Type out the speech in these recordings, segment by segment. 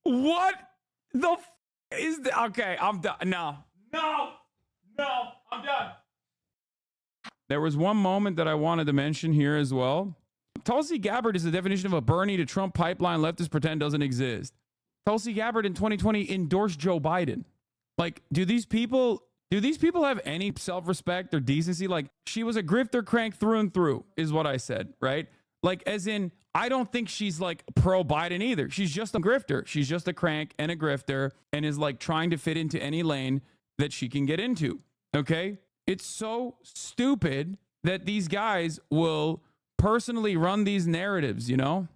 What the is the okay? I'm done. No, I'm done. There was one moment that I wanted to mention here as well. Tulsi Gabbard is the definition of a Bernie to Trump pipeline leftists pretend doesn't exist. Tulsi Gabbard in 2020 endorsed Joe Biden. Like, do these people have any self-respect or decency? Like, she was a grifter crank through and through, is what I said, right? Like, as in, I don't think she's like pro-Biden either. She's just a grifter. She's just a crank and a grifter and is like trying to fit into any lane that she can get into, okay? It's so stupid that these guys will personally run these narratives, you know?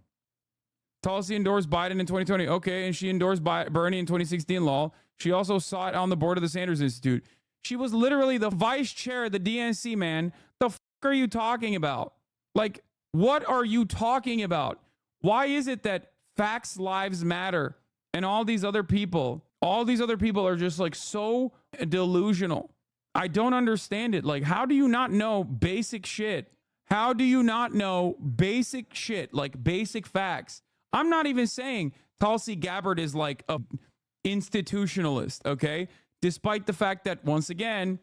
Tulsi endorsed Biden in 2020. Okay, and she endorsed Bernie in 2016 law. She also sat on the board of the Sanders Institute. She was literally the vice chair of the DNC, man. The f*** are you talking about? Like, what are you talking about? Why is it that Facts Lives Matter and all these other people are just like so delusional? I don't understand it. Like, how do you not know basic shit? How do you not know basic shit, like basic facts? I'm not even saying Tulsi Gabbard is like a institutionalist, okay? Despite the fact that, once again,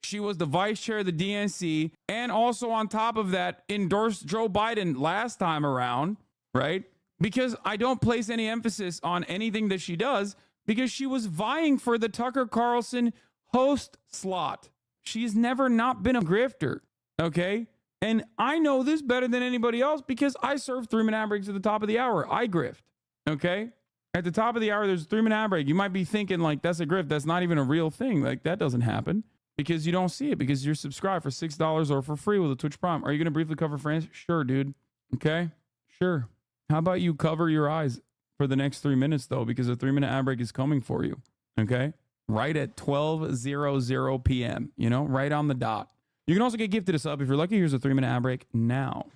she was the vice chair of the DNC and also on top of that endorsed Joe Biden last time around, right? Because I don't place any emphasis on anything that she does because she was vying for the Tucker Carlson host slot. She's never not been a grifter, okay? And I know this better than anybody else because I serve 3-minute ad breaks at the top of the hour. I grift, okay? At the top of the hour, there's a 3-minute ad break. You might be thinking like, that's a grift. That's not even a real thing. Like, that doesn't happen because you don't see it because you're subscribed for $6 or for free with a Twitch Prime. Are you going to briefly cover France? Sure, dude. Okay, sure. How about you cover your eyes for the next 3 minutes, though, because a 3-minute ad break is coming for you, okay? Right at 12:00 p.m., you know, right on the dot. You can also get gifted a sub. If you're lucky, here's a 3-minute ad break now,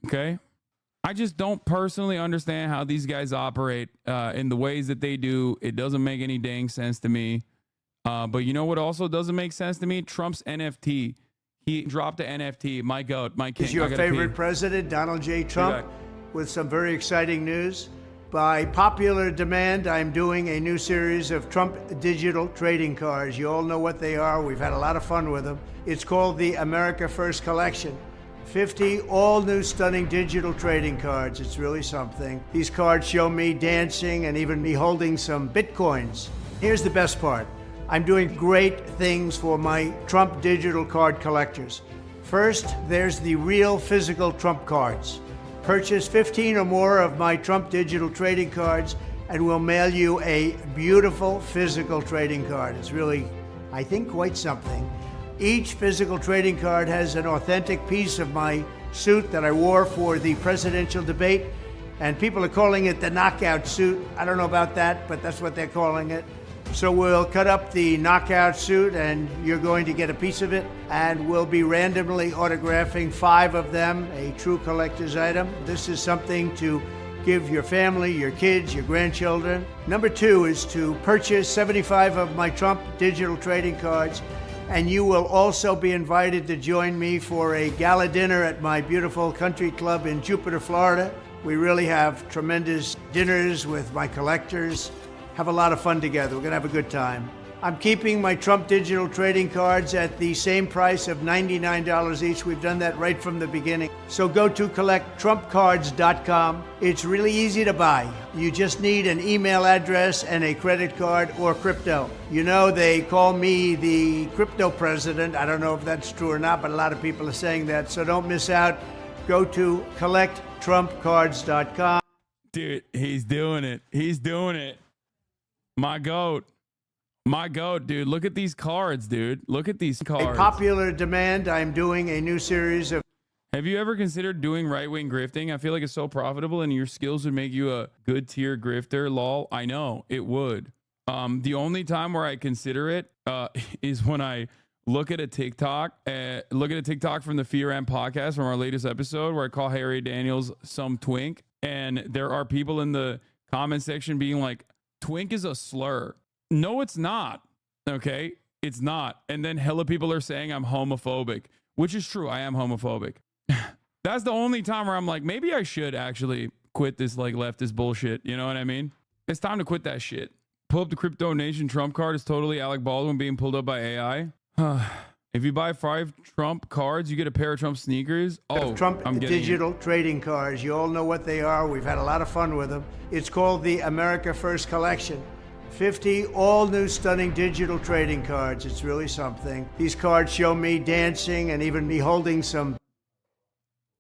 okay? I just don't personally understand how these guys operate in the ways that they do. It doesn't make any dang sense to me. But you know what also doesn't make sense to me? Trump's NFT. He dropped an NFT. My goat, my king. Is your favorite president, Donald J. Trump, with some very exciting news. By popular demand, I'm doing a new series of Trump digital trading cards. You all know what they are. We've had a lot of fun with them. It's called the America First Collection. 50 all-new stunning digital trading cards. It's really something. These cards show me dancing and even me holding some Bitcoins. Here's the best part. I'm doing great things for my Trump digital card collectors. First, there's the real physical Trump cards. Purchase 15 or more of my Trump digital trading cards and we'll mail you a beautiful physical trading card. It's really, I think, quite something. Each physical trading card has an authentic piece of my suit that I wore for the presidential debate, and people are calling it the knockout suit. I don't know about that, but that's what they're calling it. So we'll cut up the knockout suit, and you're going to get a piece of it, and we'll be randomly autographing 5 of them, a true collector's item. This is something to give your family, your kids, your grandchildren. Number 2 is to purchase 75 of my Trump digital trading cards, and you will also be invited to join me for a gala dinner at my beautiful country club in Jupiter, Florida. We really have tremendous dinners with my collectors. Have a lot of fun together. We're gonna have a good time. I'm keeping my Trump digital trading cards at the same price of $99 each. We've done that right from the beginning. So go to collecttrumpcards.com. It's really easy to buy. You just need an email address and a credit card or crypto. You know, they call me the crypto president. I don't know if that's true or not, but a lot of people are saying that. So don't miss out. Go to collecttrumpcards.com. Dude, he's doing it. He's doing it. My goat. My goat, dude. Look at these cards, dude. Look at these cards. A popular demand, I'm doing a new series of... Have you ever considered doing right-wing grifting? I feel like it's so profitable and your skills would make you a good tier grifter. Lol. I know, it would. The only time where I consider it is when I look at a TikTok from the Fear and podcast from our latest episode where I call Harry Daniels some twink. And there are people in the comment section being like, twink is a slur. No, it's not. Okay, it's not. And then hella people are saying I'm homophobic, which is true. I am homophobic. That's the only time where I'm like, maybe I should actually quit this like leftist bullshit. You know what I mean? It's time to quit that shit. Pull up the Crypto Nation Trump card. It's totally Alec Baldwin being pulled up by AI. If you buy 5 Trump cards, you get a pair of Trump sneakers. Oh, Trump I'm getting digital trading cards. You all know what they are. We've had a lot of fun with them. It's called the America First Collection. 50 all new stunning digital trading cards. It's really something. These cards show me dancing and even me holding some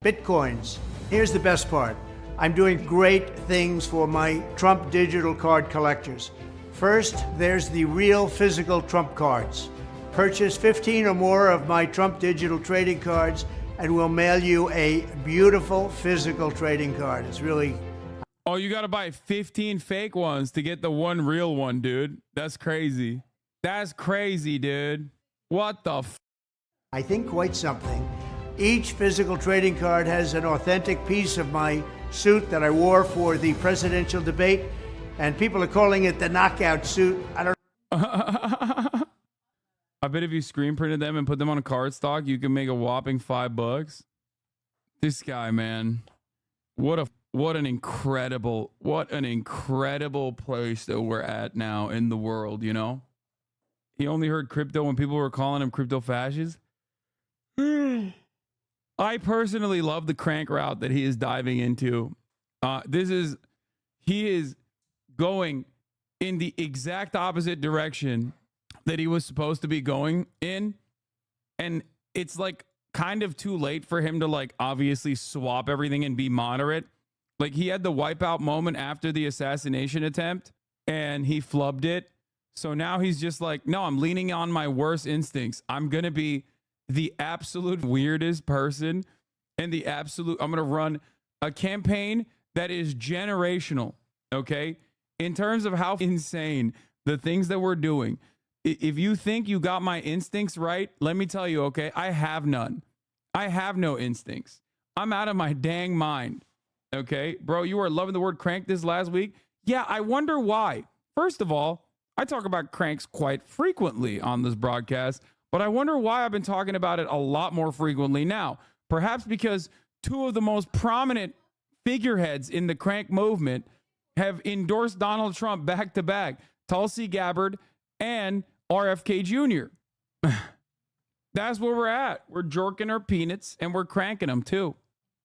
Bitcoins. Here's the best part. I'm doing great things for my Trump digital card collectors. First, there's the real physical Trump cards. Purchase 15 or more of my Trump digital trading cards and we'll mail you a beautiful physical trading card. It's really... Oh, you got to buy 15 fake ones to get the one real one, dude. That's crazy. That's crazy, dude. What the f? I think quite something. Each physical trading card has an authentic piece of my suit that I wore for the presidential debate, and people are calling it the knockout suit. I don't. I bet if you screen printed them and put them on a card stock, you can make a whopping $5. This guy, man, what an incredible place that we're at now in the world. You know, he only heard crypto when people were calling him crypto fascist. I personally love the crank route that he is diving into. He is going in the exact opposite direction that he was supposed to be going in. And it's like kind of too late for him to like obviously swap everything and be moderate. Like he had the wipeout moment after the assassination attempt and he flubbed it. So now he's just like, no, I'm leaning on my worst instincts. I'm going to be the absolute weirdest person and I'm going to run a campaign that is generational. Okay. In terms of how insane the things that we're doing. If you think you got my instincts right, let me tell you, okay, I have none. I have no instincts. I'm out of my dang mind. Okay, bro, you were loving the word crank this last week. Yeah, I wonder why. First of all, I talk about cranks quite frequently on this broadcast, but I wonder why I've been talking about it a lot more frequently now. Perhaps because 2 of the most prominent figureheads in the crank movement have endorsed Donald Trump back to back, Tulsi Gabbard and RFK Jr. That's where we're at. We're jerking our peanuts and we're cranking them too.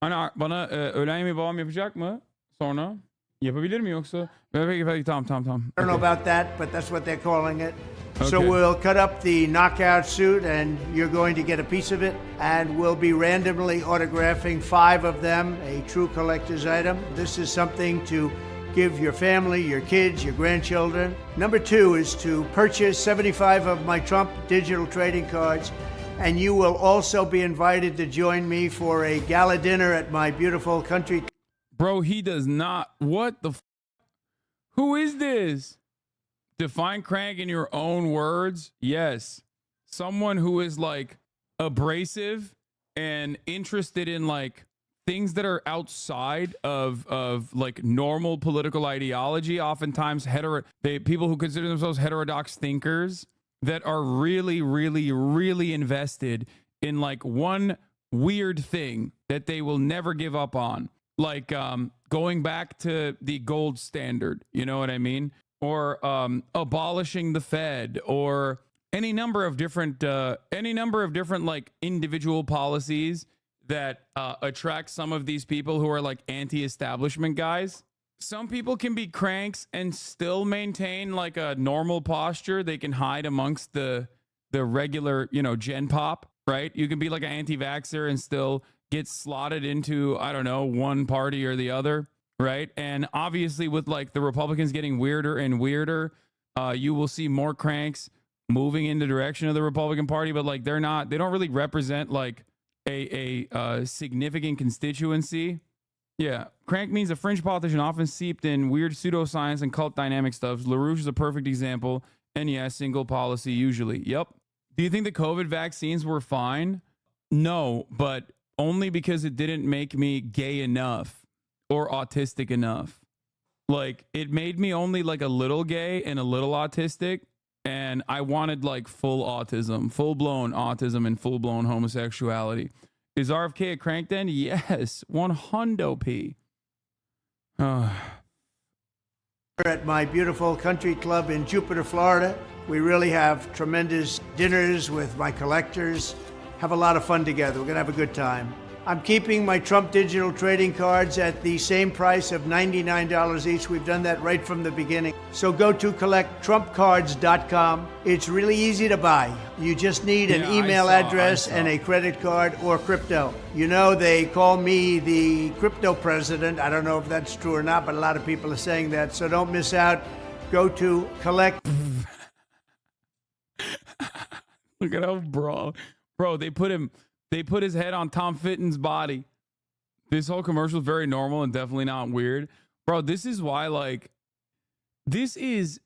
Bana öğlen babam yapacak mı? Sonra yapabilir mi yoksa? Tamam. I don't know about that, but that's what they're calling it. Okay. So we'll cut up the knockout suit and you're going to get a piece of it, and we'll be randomly autographing 5 of them, a true collector's item. This is something to give your family, your kids, your grandchildren. Number 2 is to purchase 75 of my Trump digital trading cards, and you will also be invited to join me for a gala dinner at my beautiful country. Bro, he does not. What the Who is this? Define crank in your own words. Yes. Someone who is like abrasive and interested in like things that are outside of like normal political ideology. Oftentimes people who consider themselves heterodox thinkers that are really, really, really invested in like one weird thing that they will never give up on. Like going back to the gold standard, you know what I mean? Or abolishing the Fed, or any number of different like individual policies that attract some of these people who are like anti-establishment guys. Some people can be cranks and still maintain like a normal posture. They can hide amongst the regular, gen pop, right? You can be like an anti-vaxxer and still get slotted into, I don't know, one party or the other, right? And obviously with like the Republicans getting weirder and weirder, you will see more cranks moving in the direction of the Republican Party, but like they don't really represent like a significant constituency. Yeah, crank means a fringe politician often seeped in weird pseudoscience and cult dynamic stuff. LaRouche is a perfect example. And yeah, single policy usually. Yep. Do you think the COVID vaccines were fine? No, but only because it didn't make me gay enough or autistic enough. Like it made me only like a little gay and a little autistic. And I wanted like full autism, full blown autism and full blown homosexuality. Is RFK a crank then? Yes, 100p. at my beautiful country club in Jupiter, Florida. We really have tremendous dinners with my collectors. Have a lot of fun together. We're going to have a good time. I'm keeping my Trump digital trading cards at the same price of $99 each. We've done that right from the beginning. So go to collecttrumpcards.com. It's really easy to buy. You just need an email address and a credit card or crypto. You know, they call me the crypto president. I don't know if that's true or not, but a lot of people are saying that. So don't miss out. Go to collect. Look at how bro, they put his head on Tom Fitton's body. This whole commercial is very normal and definitely not weird. Bro, this is why, like, this is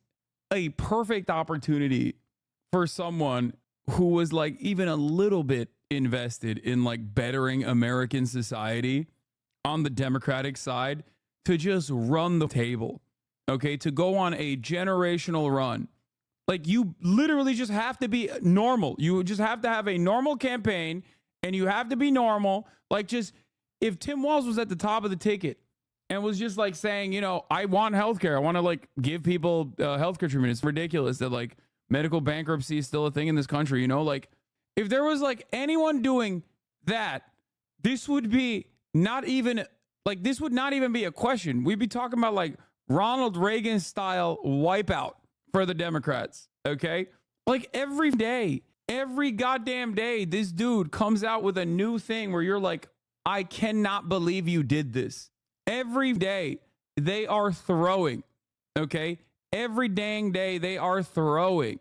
a perfect opportunity for someone who was, like, even a little bit invested in, like, bettering American society on the Democratic side to just run the table, okay? To go on a generational run. Like, you literally just have to be normal. You just have to have a normal campaign. And you have to be normal. Like, just if Tim Walz was at the top of the ticket and was just like saying, you know, I want healthcare. I want to like give people healthcare treatment. It's ridiculous that like medical bankruptcy is still a thing in this country. You know, like if there was like anyone doing that, this would be not even like this would not even be a question. We'd be talking about like Ronald Reagan style wipeout for the Democrats. OK, like every day. Every goddamn day, this dude comes out with a new thing where you're like, I cannot believe you did this. Every day, they are throwing, okay? Every dang day, they are throwing.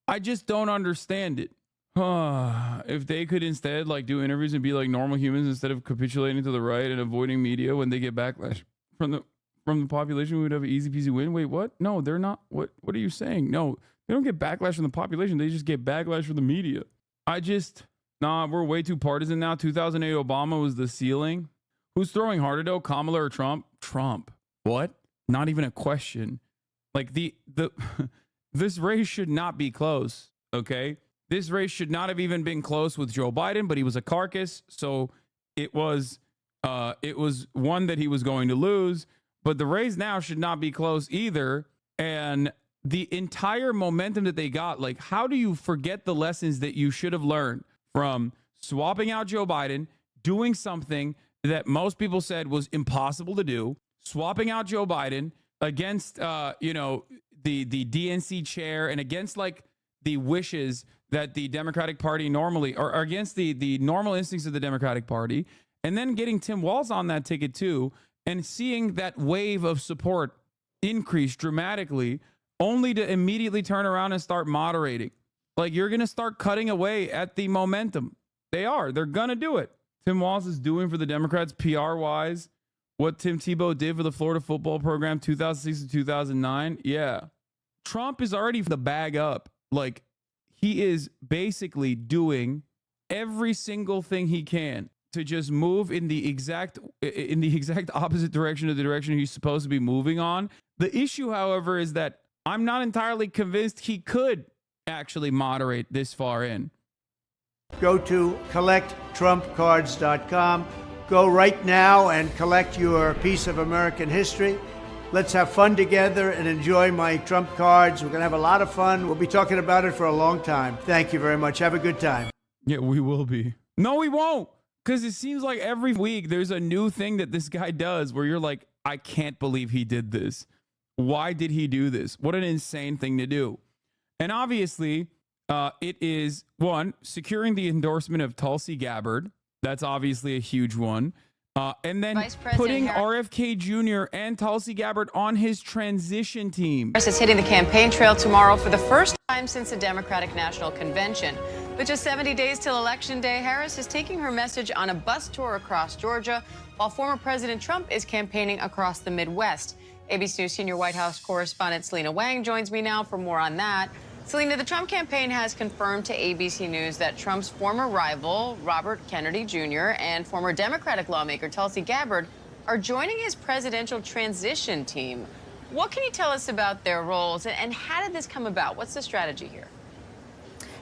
I just don't understand it. If they could instead like do interviews and be like normal humans instead of capitulating to the right and avoiding media when they get backlash from the population, we would have an easy peasy win. Wait, what? No, they're not. What are you saying? No. They don't get backlash from the population. They just get backlash from the media. We're way too partisan now. 2008 Obama was the ceiling. Who's throwing harder though, Kamala or Trump? Trump. What? Not even a question. Like this race should not be close, okay? This race should not have even been close with Joe Biden, but he was a carcass, so it was one that he was going to lose, but the race now should not be close either. And the entire momentum that they got, like, how do you forget the lessons that you should have learned from swapping out Joe Biden, doing something that most people said was impossible to do, swapping out Joe Biden against, the DNC chair and against like the wishes that the Democratic Party normally, or against the normal instincts of the Democratic Party, and then getting Tim Walz on that ticket too, and seeing that wave of support increase dramatically, only to immediately turn around and start moderating. Like, you're going to start cutting away at the momentum. They're going to do it. Tim Walz is doing for the Democrats PR-wise what Tim Tebow did for the Florida football program 2006 to 2009. Yeah. Trump is already the bag up. Like, he is basically doing every single thing he can to just move in the exact opposite direction of the direction he's supposed to be moving on. The issue, however, is that I'm not entirely convinced he could actually moderate this far in. Go to collecttrumpcards.com. Go right now and collect your piece of American history. Let's have fun together and enjoy my Trump cards. We're going to have a lot of fun. We'll be talking about it for a long time. Thank you very much. Have a good time. Yeah, we will be. No, we won't. Because it seems like every week there's a new thing that this guy does where you're like, I can't believe he did this. Why did he do this? What an insane thing to do. And obviously, it is, one, securing the endorsement of Tulsi Gabbard. That's obviously a huge one. And then putting RFK Jr. and Tulsi Gabbard on his transition team. Harris is hitting the campaign trail tomorrow for the first time since the Democratic National Convention. With just 70 days till Election Day, Harris is taking her message on a bus tour across Georgia, while former President Trump is campaigning across the Midwest. ABC News senior White House correspondent Selena Wang joins me now for more on that. Selena, the Trump campaign has confirmed to ABC News that Trump's former rival, Robert Kennedy Jr., and former Democratic lawmaker Tulsi Gabbard are joining his presidential transition team. What can you tell us about their roles, and how did this come about? What's the strategy here?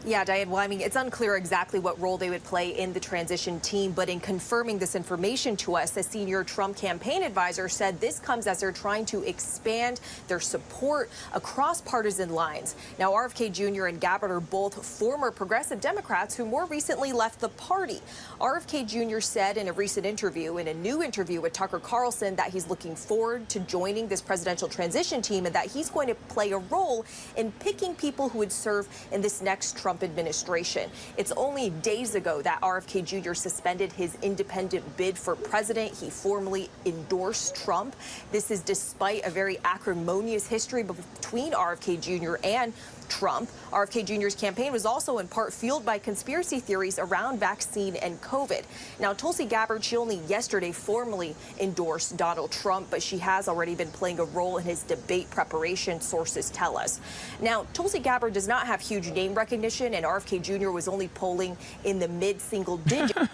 Yeah, Diane, well, I mean, it's unclear exactly what role they would play in the transition team, but in confirming this information to us, a senior Trump campaign advisor said this comes as they're trying to expand their support across partisan lines. Now, RFK Jr. and Gabbard are both former progressive Democrats who more recently left the party. RFK Jr. said in a recent interview, in a new interview with Tucker Carlson, that he's looking forward to joining this presidential transition team and that he's going to play a role in picking people who would serve in this next Trump administration. It's only days ago that RFK Jr. suspended his independent bid for president. He formally endorsed Trump. This is despite a very acrimonious history between RFK Jr. and Trump. RFK Jr.'s campaign was also in part fueled by conspiracy theories around vaccine and COVID. Now, Tulsi Gabbard, she only yesterday formally endorsed Donald Trump, but she has already been playing a role in his debate preparation, sources tell us. Now, Tulsi Gabbard does not have huge name recognition, and RFK Jr. was only polling in the mid-single digits.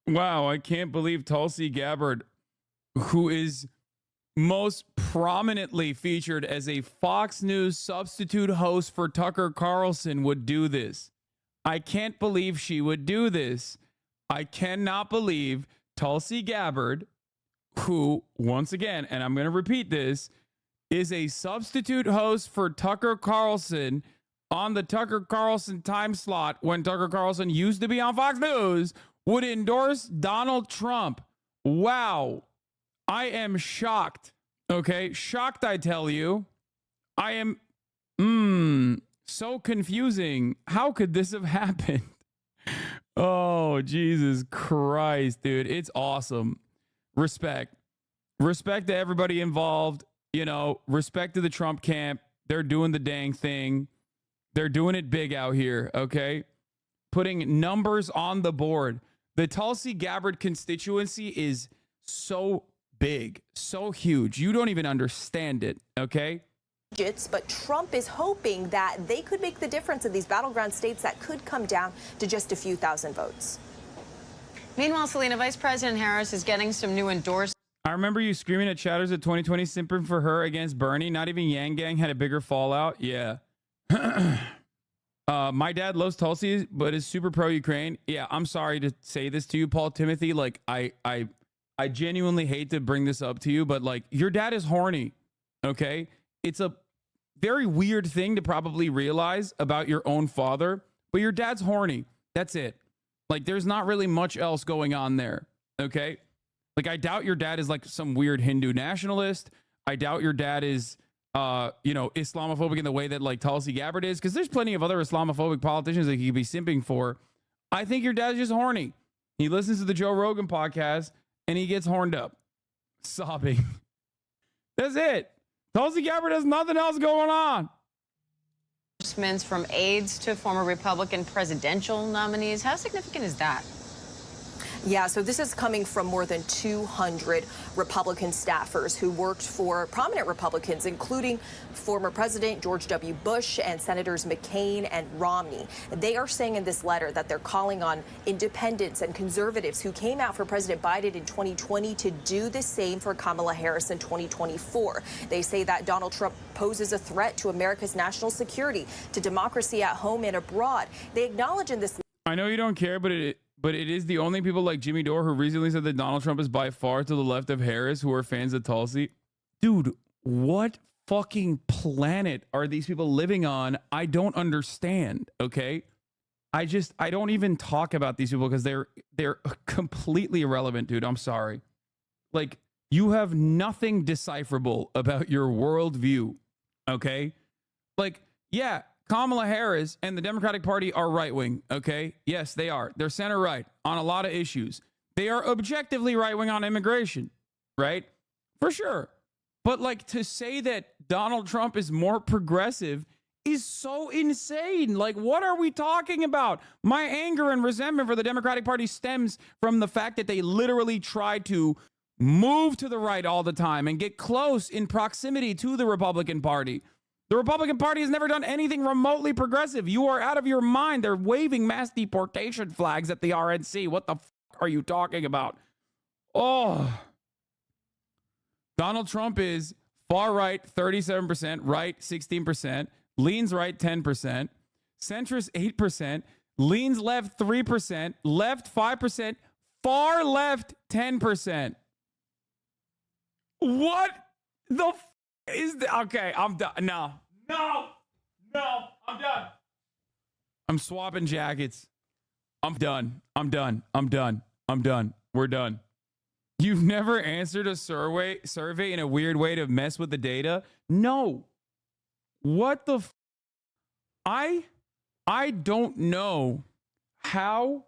Wow, I can't believe Tulsi Gabbard, who is most prominently featured as a Fox News substitute host for Tucker Carlson, would do this. I can't believe she would do this. I cannot believe Tulsi Gabbard, who, once again, and I'm going to repeat this, is a substitute host for Tucker Carlson on the Tucker Carlson time slot when Tucker Carlson used to be on Fox News, would endorse Donald Trump. Wow. I am shocked. Okay, shocked, I tell you. I am so confusing. How could this have happened? Oh, Jesus Christ, dude. It's awesome. Respect. Respect to everybody involved. You know, respect to the Trump camp. They're doing the dang thing. They're doing it big out here, okay? Putting numbers on the board. The Tulsi Gabbard constituency is so big, so huge. You don't even understand it, okay? But Trump is hoping that they could make the difference in these battleground states that could come down to just a few thousand votes. Meanwhile, Selena, Vice President Harris is getting some new endorsements. I remember you screaming at Chatters at 2020, simping for her against Bernie. Not even Yang Gang had a bigger fallout. Yeah. My dad loves Tulsi, but is super pro-Ukraine. Yeah, I'm sorry to say this to you, Paul Timothy. Like, I genuinely hate to bring this up to you, but like, your dad is horny, okay? It's a very weird thing to probably realize about your own father, but your dad's horny. That's it. Like, there's not really much else going on there, okay? Like, I doubt your dad is like some weird Hindu nationalist. I doubt your dad is, you know, Islamophobic in the way that like Tulsi Gabbard is, because there's plenty of other Islamophobic politicians that he could be simping for. I think your dad's just horny. He listens to the Joe Rogan podcast and he gets horned up, sobbing. That's it. Tulsi Gabbard has nothing else going on. Endorsements from aides to former Republican presidential nominees. How significant is that? Yeah, so this is coming from more than 200 Republican staffers who worked for prominent Republicans, including former President George W. Bush and Senators McCain and Romney. They are saying in this letter that they're calling on independents and conservatives who came out for President Biden in 2020 to do the same for Kamala Harris in 2024. They say that Donald Trump poses a threat to America's national security, to democracy at home and abroad. They acknowledge in this. I know you don't care, but it is the only people like Jimmy Dore who recently said that Donald Trump is by far to the left of Harris who are fans of Tulsi. Dude, what fucking planet are these people living on? I don't understand, okay? I don't even talk about these people because they're completely irrelevant, dude. I'm sorry. Like, you have nothing decipherable about your worldview, okay? Like, yeah, Kamala Harris and the Democratic Party are right-wing, okay? Yes, they are. They're center-right on a lot of issues. They are objectively right-wing on immigration, right? For sure. But, like, to say that Donald Trump is more progressive is so insane. Like, what are we talking about? My anger and resentment for the Democratic Party stems from the fact that they literally try to move to the right all the time and get close in proximity to the Republican Party. The Republican Party has never done anything remotely progressive. You are out of your mind. They're waving mass deportation flags at the RNC. What the fuck are you talking about? Oh. Donald Trump is far right, 37%, right, 16%, leans right, 10%, centrist 8%, leans left 3%, left 5%, far left 10%. What the is the okay? I'm done. No, I'm done. I'm swapping jackets. I'm done. We're done. You've never answered a survey in a weird way to mess with the data? No. What the I don't know how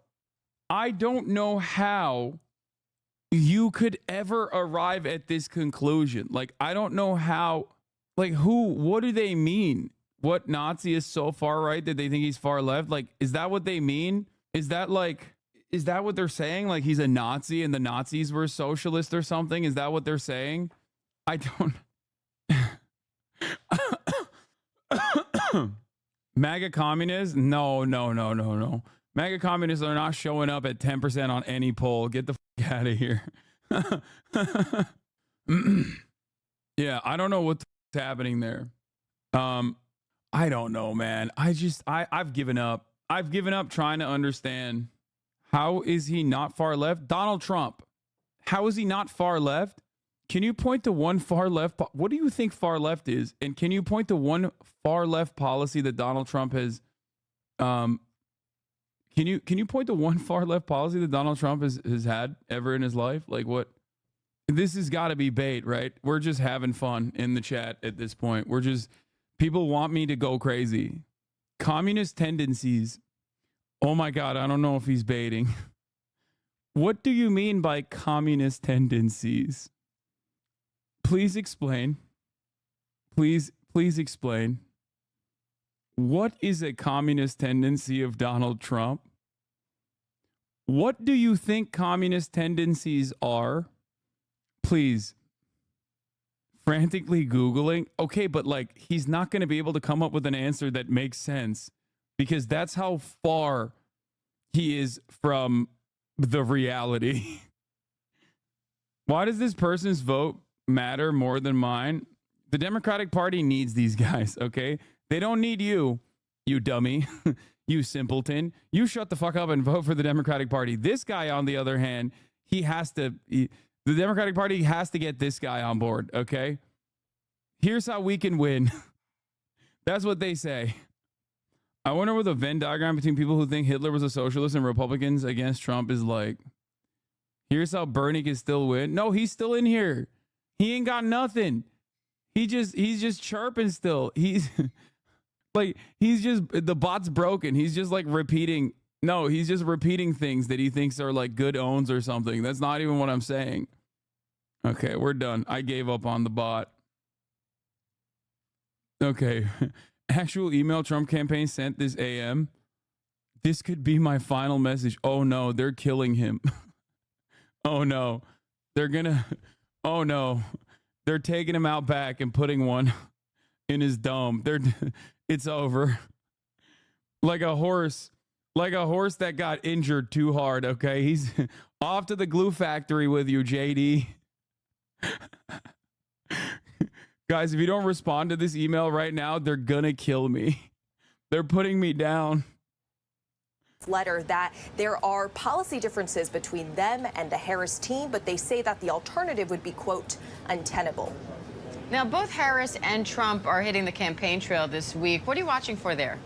you could ever arrive at this conclusion. Like, I don't know how, like, what do they mean? What Nazi is so far right that they think he's far left? Like, is that what they mean? Is that what they're saying? Like, he's a Nazi and the Nazis were socialist or something? Is that what they're saying? I don't. MAGA communists? No. MAGA communists are not showing up at 10% on any poll. Get the fuck out of here. Yeah, I don't know what's happening there. I don't know, man. I've given up. I've given up trying to understand. How is he not far left? Donald Trump. How is he not far left? Can you point to one far left? What do you think far left is? And can you point to one far left policy that Donald Trump has? Can you point to one far left policy that Donald Trump has had ever in his life? Like, what? This has got to be bait, right? We're just having fun in the chat at this point. People want me to go crazy. Communist tendencies. Oh my God, I don't know if he's baiting. What do you mean by communist tendencies? Please explain. Please explain. What is a communist tendency of Donald Trump? What do you think communist tendencies are? Please. Frantically Googling. Okay, but like, he's not going to be able to come up with an answer that makes sense because that's how far he is from the reality. Why does this person's vote matter more than mine? The Democratic Party needs these guys, okay? They don't need you, you dummy, you simpleton. You shut the fuck up and vote for the Democratic Party. This guy, on the other hand, the Democratic Party has to get this guy on board, okay? Here's how we can win. That's what they say. I wonder what the Venn diagram between people who think Hitler was a socialist and Republicans against Trump is like. Here's how Bernie can still win. No, he's still in here. He ain't got nothing. He's just chirping still. He's like, the bot's broken. He's just like repeating. No, he's just repeating things that he thinks are like good owns or something. That's not even what I'm saying. Okay, we're done. I gave up on the bot. Okay. Actual email Trump campaign sent this AM. This could be my final message. Oh no, they're killing him. Oh no. Oh no. They're taking him out back and putting one in his dome. It's over. Like a horse that got injured too hard, okay? He's off to the glue factory with you, JD. Guys, if you don't respond to this email right now, they're gonna kill me. They're putting me down. Letter that there are policy differences between them and the Harris team, but they say that the alternative would be, quote, untenable. Now, both Harris and Trump are hitting the campaign trail this week. What are you watching for there?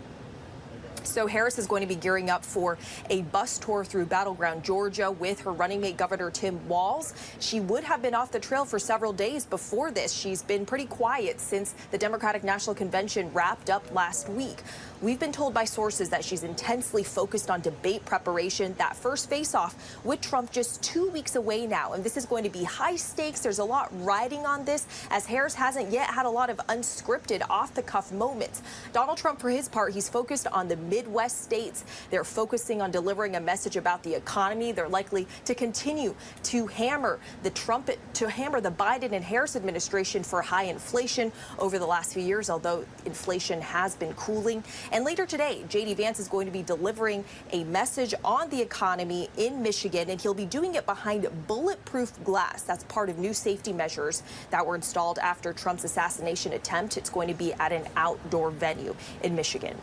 So Harris is going to be gearing up for a bus tour through battleground Georgia with her running mate, Governor Tim Walz. She would have been off the trail for several days before this. She's been pretty quiet since the Democratic National Convention wrapped up last week. We've been told by sources that she's intensely focused on debate preparation. That first face-off with Trump just 2 weeks away now, and this is going to be high stakes. There's a lot riding on this, as Harris hasn't yet had a lot of unscripted, off-the-cuff moments. Donald Trump, for his part, he's focused on the Midwest states. They're focusing on delivering a message about the economy. They're likely to continue to hammer the Biden and Harris administration for high inflation over the last few years, although inflation has been cooling. And later today, J.D. Vance is going to be delivering a message on the economy in Michigan, and he'll be doing it behind bulletproof glass. That's part of new safety measures that were installed after Trump's assassination attempt. It's going to be at an outdoor venue in Michigan.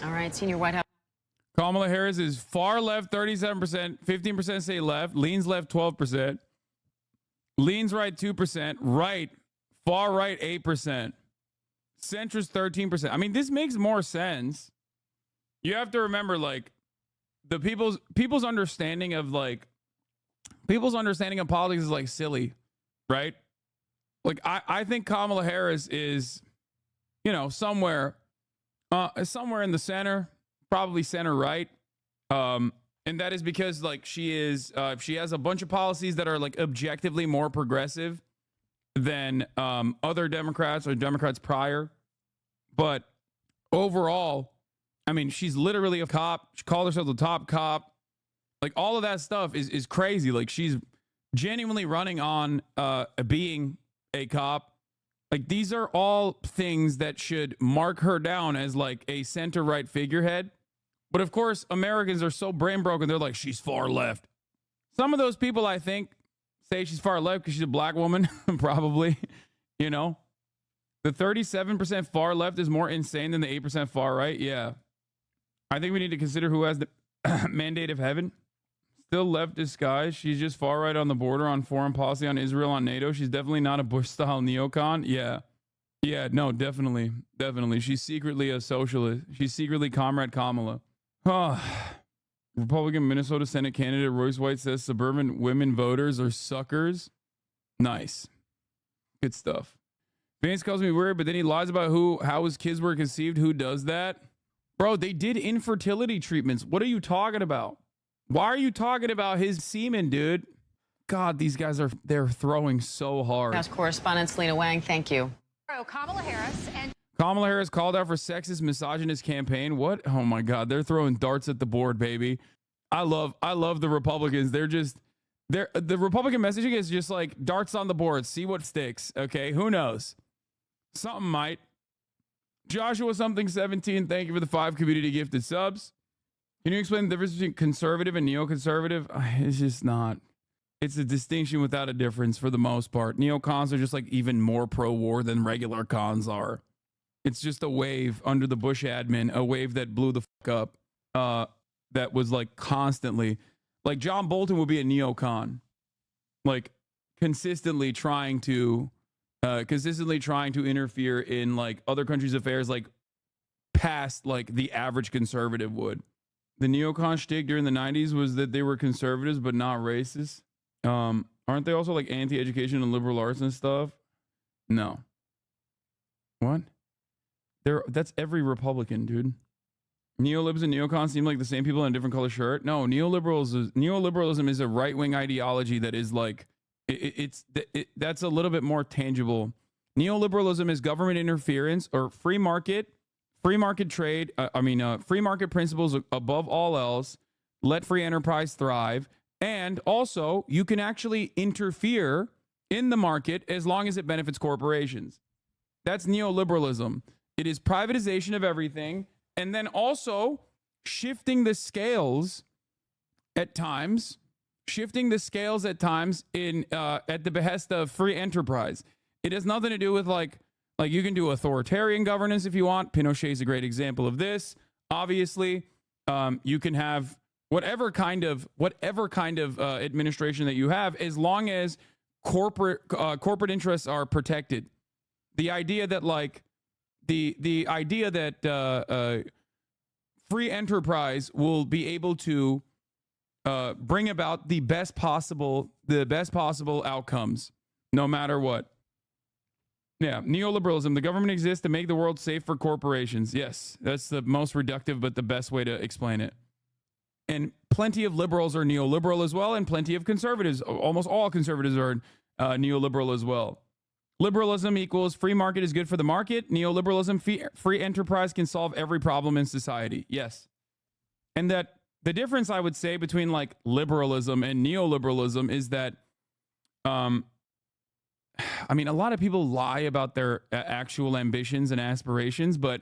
All right, senior White House. Kamala Harris is far left 37%, 15% say left, leans left 12%, leans right 2%, right, far right 8%, centrist 13%. I mean, this makes more sense. You have to remember, like, the people's understanding of politics is like silly, right? Like, I think Kamala Harris is, you know, somewhere in the center, probably center right. And that is because, like, she has a bunch of policies that are, like, objectively more progressive than other Democrats or Democrats prior. But overall, I mean, she's literally a cop. She called herself the top cop. Like, all of that stuff is crazy. Like, she's genuinely running on being a cop. Like, these are all things that should mark her down as, like, a center-right figurehead. But, of course, Americans are so brain broken, they're like, she's far left. Some of those people, I think, say she's far left because she's a black woman, probably, you know. The 37% far left is more insane than the 8% far right. Yeah. I think we need to consider who has the mandate of heaven. Still left disguise. She's just far right on the border, on foreign policy, on Israel, on NATO. She's definitely not a Bush-style neocon. Yeah. Yeah, no, definitely. Definitely. She's secretly a socialist. She's secretly Comrade Kamala. Republican Minnesota Senate candidate Royce White says suburban women voters are suckers. Nice. Good stuff. Vance calls me weird, but then he lies about how his kids were conceived. Who does that? Bro, they did infertility treatments. What are you talking about? Why are you talking about his semen, dude? God, these guys they're throwing so hard. House correspondent Selena Wang, thank you. Kamala Harris called out for sexist, misogynist campaign. What? Oh my God, they're throwing darts at the board, baby. I love the Republicans. The Republican messaging is just like darts on the board. See what sticks. Okay, who knows? Something might. Joshua something 17. Thank you for the 5 community gifted subs. Can you explain the difference between conservative and neoconservative? It's just not. It's a distinction without a difference for the most part. Neocons are just like even more pro-war than regular cons are. It's just a wave under the Bush admin, a wave that blew the fuck up. That was like constantly, like John Bolton would be a neocon, like consistently trying to interfere in like other countries' affairs, like past like the average conservative would. The neocon shtick during the 90s was that they were conservatives but not racist. Aren't they also like anti-education and liberal arts and stuff? No. What? That's every Republican, dude. Neolibs and neocons seem like the same people in a different color shirt. No, neoliberalism is a right-wing ideology that is like, that's a little bit more tangible. Neoliberalism is government interference or free market trade. Free market principles above all else. Let free enterprise thrive. And also, you can actually interfere in the market as long as it benefits corporations. That's neoliberalism. It is privatization of everything. And then also shifting the scales at times in at the behest of free enterprise. It has nothing to do with like you can do authoritarian governance if you want. Pinochet is a great example of this. Obviously, you can have whatever kind of administration that you have, as long as corporate interests are protected. The idea that like the idea that free enterprise will be able to bring about the best possible outcomes, no matter what. Yeah, neoliberalism. The government exists to make the world safe for corporations. Yes, that's the most reductive, but the best way to explain it. And plenty of liberals are neoliberal as well, and plenty of conservatives. Almost all conservatives are neoliberal as well. Liberalism equals free market is good for the market. Neoliberalism, free enterprise can solve every problem in society. Yes. And that the difference I would say between like liberalism and neoliberalism is that, a lot of people lie about their actual ambitions and aspirations, but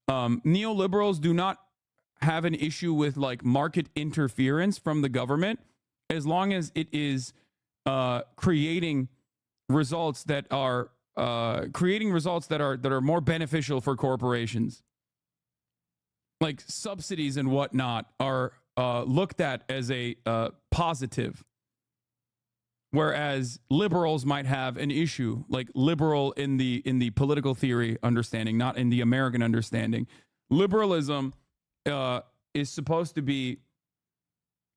neoliberals do not have an issue with like market interference from the government as long as it is creating results that are more beneficial for corporations. like subsidies and whatnot are looked at as a positive. Whereas liberals might have an issue, like liberal in the political theory understanding, not in the American understanding. Liberalism is supposed to be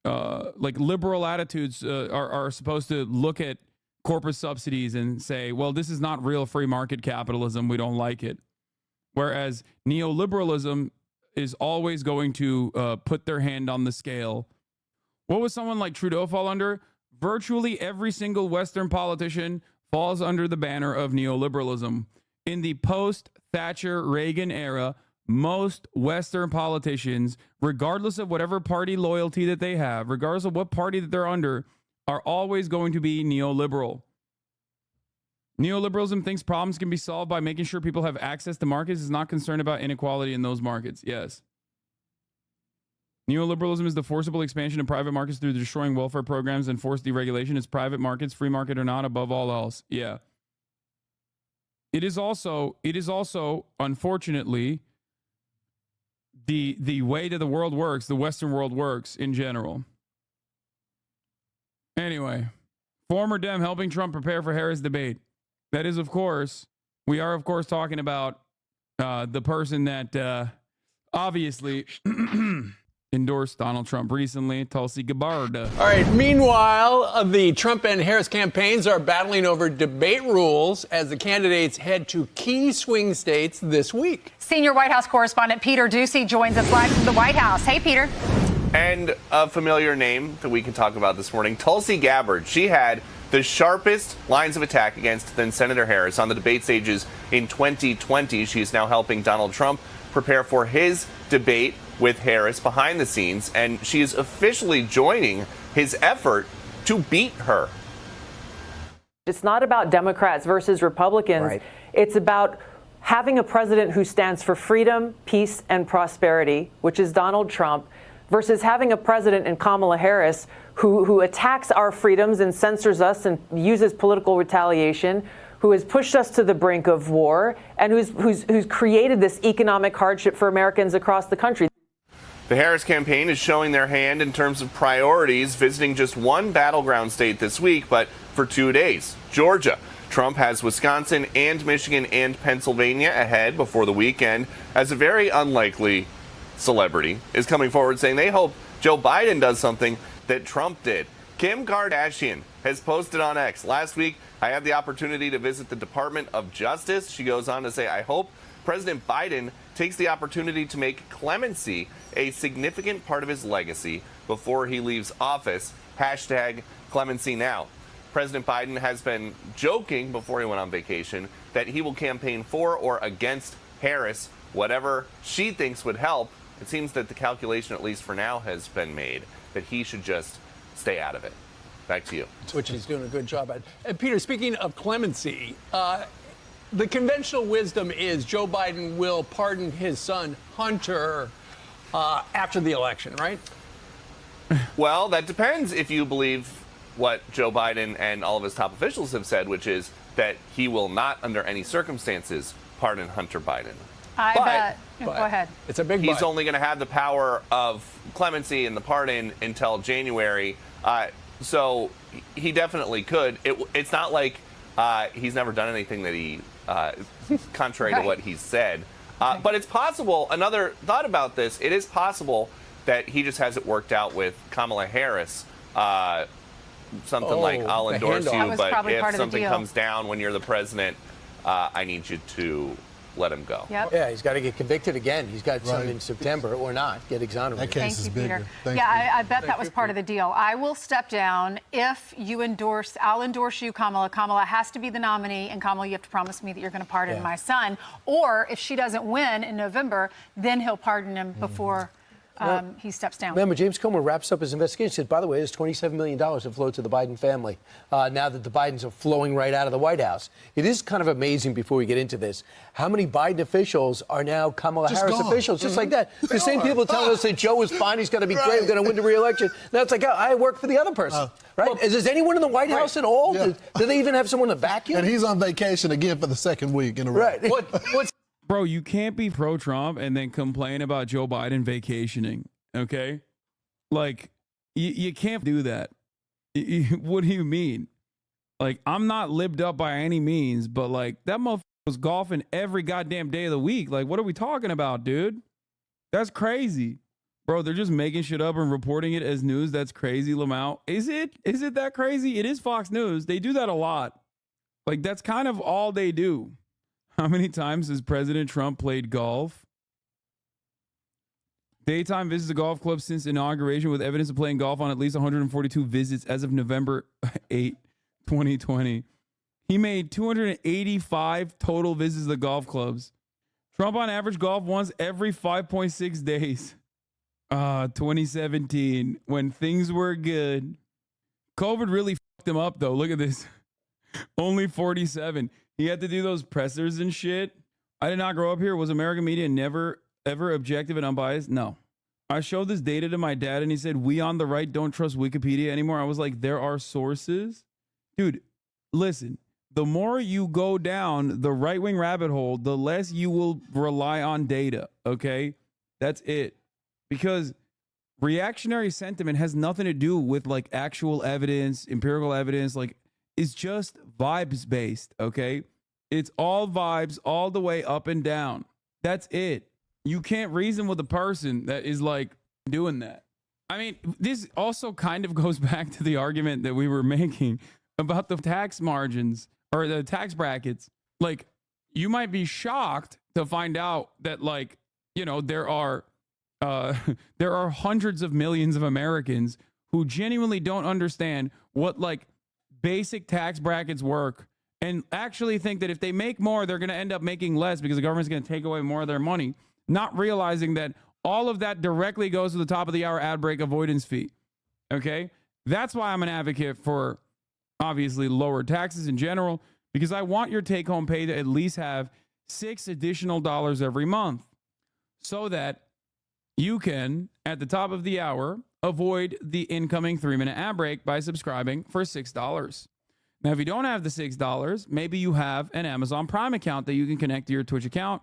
like liberal attitudes are supposed to look at corporate subsidies and say, well, this is not real free market capitalism. We don't like it. Whereas neoliberalism is always going to put their hand on the scale. What would someone like Trudeau fall under? Virtually every single Western politician falls under the banner of neoliberalism. In the post-Thatcher Reagan era, most Western politicians, regardless of whatever party loyalty that they have, regardless of what party that they're under, are always going to be neoliberal. Neoliberalism thinks problems can be solved by making sure people have access to markets. Is not concerned about inequality in those markets. Yes. Neoliberalism is the forcible expansion of private markets through destroying welfare programs and forced deregulation. It's private markets, free market or not, above all else. Yeah. It is also, unfortunately, the way that the world works, the Western world works in general. Anyway, former Dem helping Trump prepare for Harris debate. That is, of course, we are, of course, talking about the person that obviously endorsed Donald Trump recently, Tulsi Gabbard. All right. Meanwhile, the Trump and Harris campaigns are battling over debate rules as the candidates head to key swing states this week. Senior White House correspondent Peter Doocy joins us live from the White House. Hey, Peter. And a familiar name that we can talk about this morning, Tulsi Gabbard. She had the sharpest lines of attack against then Senator Harris on the debate stages in 2020. She is now helping Donald Trump prepare for his debate with Harris behind the scenes, and she is officially joining his effort to beat her. It's not about Democrats versus Republicans. Right. It's about having a president who stands for freedom, peace, and prosperity, which is Donald Trump, versus having a president in Kamala Harris who attacks our freedoms and censors us and uses political retaliation, who has pushed us to the brink of war, and who's created this economic hardship for Americans across the country. The Harris campaign is showing their hand in terms of priorities, visiting just one battleground state this week, but for 2 days, Georgia. Trump has Wisconsin and Michigan and Pennsylvania ahead before the weekend, as a very unlikely celebrity is coming forward saying they hope Joe Biden does something that Trump did. Kim Kardashian has posted on X. Last week, I had the opportunity to visit the Department of Justice. She goes on to say, I hope President Biden takes the opportunity to make clemency a significant part of his legacy before he leaves office. Hashtag clemency now. President Biden has been joking before he went on vacation that he will campaign for or against Harris, whatever she thinks would help. It seems that the calculation, at least for now, has been made that he should just stay out of it. Back to you. Which he's doing a good job at. And Peter, speaking of clemency, the conventional wisdom is Joe Biden will pardon his son, Hunter, after the election, right? Well, that depends if you believe what Joe Biden and all of his top officials have said, which is that he will not, under any circumstances, pardon Hunter Biden. I bet. Go ahead. It's a big He's but. only going to have the power of clemency and the pardon until January. So he definitely could. It's not like he's never done anything that he, contrary to what he's said. But it's possible, another thought about this, it is possible that he just has it worked out with Kamala Harris. Something like, I'll endorse you, but if something comes down when you're the president, I need you to let him go. Yep. Yeah, he's got to get convicted again. He's got some in September or not, get exonerated. That case Thank is you, bigger. Peter. I bet that was part of the deal. I will step down if you endorse, I'll endorse you, Kamala. Kamala has to be the nominee, and Kamala, you have to promise me that you're going to pardon my son. Or if she doesn't win in November, then he'll pardon him before he steps down. Remember, James Comer wraps up his investigation. Said, by the way, there's $27 million that flowed to the Biden family now that the Bidens are flowing right out of the White House. It is kind of amazing, before we get into this, how many Biden officials are now Kamala Harris officials, just like that. The same people telling us that Joe is fine, he's going to be great, we're going to win the re-election. Now it's like, I work for the other person, right? Well, is anyone in the White House at all? Yeah. Do they even have someone to vacuum? And he's on vacation again for the second week in a row. Right. Bro, you can't be pro-Trump and then complain about Joe Biden vacationing, okay? Like, you can't do that. What do you mean? Like, I'm not libbed up by any means, but like, that motherfucker was golfing every goddamn day of the week. Like, what are we talking about, dude? That's crazy. Bro, they're just making shit up and reporting it as news. That's crazy, Lamau. Is it? Is it that crazy? It is Fox News. They do that a lot. Like, that's kind of all they do. How many times has President Trump played golf? Daytime visits a golf club since inauguration with evidence of playing golf on at least 142 visits as of November 8, 2020. He made 285 total visits to the golf clubs. Trump on average golf once every 5.6 days. 2017, when things were good. COVID really fucked him up, though. Look at this. Only 47. He had to do those pressers and shit. I did not grow up here. Was American media never, ever objective and unbiased? No. I showed this data to my dad, and he said, we on the right don't trust Wikipedia anymore. I was like, there are sources? Dude, listen. The more you go down the right-wing rabbit hole, the less you will rely on data, okay? That's it. Because reactionary sentiment has nothing to do with, like, actual evidence, empirical evidence. Like, it's just vibes based, okay? It's all vibes all the way up and down. That's it. You can't reason with a person that is, like, doing that. I mean, this also kind of goes back to the argument that we were making about the tax margins or the tax brackets. Like, you might be shocked to find out that, like, you know, there are hundreds of millions of Americans who genuinely don't understand what, like, basic tax brackets work and actually think that if they make more, they're going to end up making less because the government's going to take away more of their money, not realizing that all of that directly goes to the top of the hour ad break avoidance fee. Okay? That's why I'm an advocate for, obviously, lower taxes in general, because I want your take-home pay to at least have $6 additional every month so that you can, at the top of the hour, avoid the incoming 3-minute ad break by subscribing for $6. Now, if you don't have the $6, maybe you have an Amazon Prime account that you can connect to your Twitch account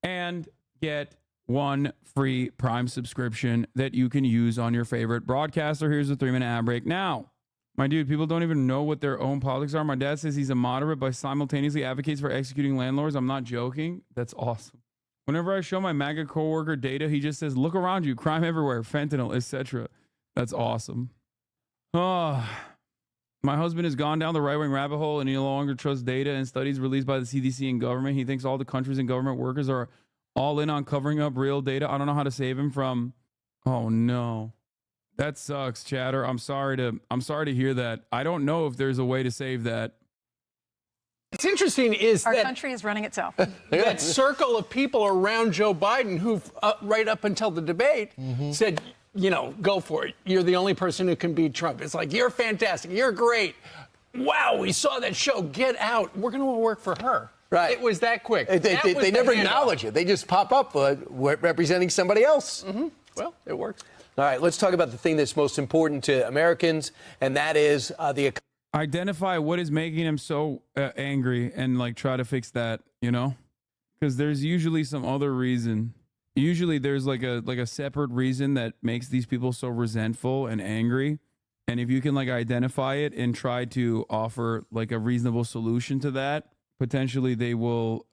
and get one free Prime subscription that you can use on your favorite broadcaster. Here's the 3-minute ad break now. My dude, people don't even know what their own politics are. My dad says he's a moderate but simultaneously advocates for executing landlords. I'm not joking. That's awesome. Whenever I show my MAGA coworker data, he just says, look around you, crime everywhere, fentanyl, etc. That's awesome. Oh, my husband has gone down the right-wing rabbit hole and he no longer trusts data and studies released by the CDC and government. He thinks all the countries and government workers are all in on covering up real data. I don't know how to save him from, oh no. That sucks, chatter. I'm sorry to hear that. I don't know if there's a way to save that. What's interesting is our that country is running itself. That circle of people around Joe Biden who've, right up until the debate, said, you know, go for it. You're the only person who can beat Trump. It's like, you're fantastic. You're great. Wow, we saw that show. Get out. We're going to work for her. Right. It was that quick. They never acknowledge it. They just pop up representing somebody else. Well, it works. All right, let's talk about the thing that's most important to Americans, and that is the economy. Identify what is making him so angry and, like, try to fix that, you know, because there's usually some other reason. Usually there's like a separate reason that makes these people so resentful and angry. And if you can, like, identify it and try to offer, like, a reasonable solution to that, potentially they will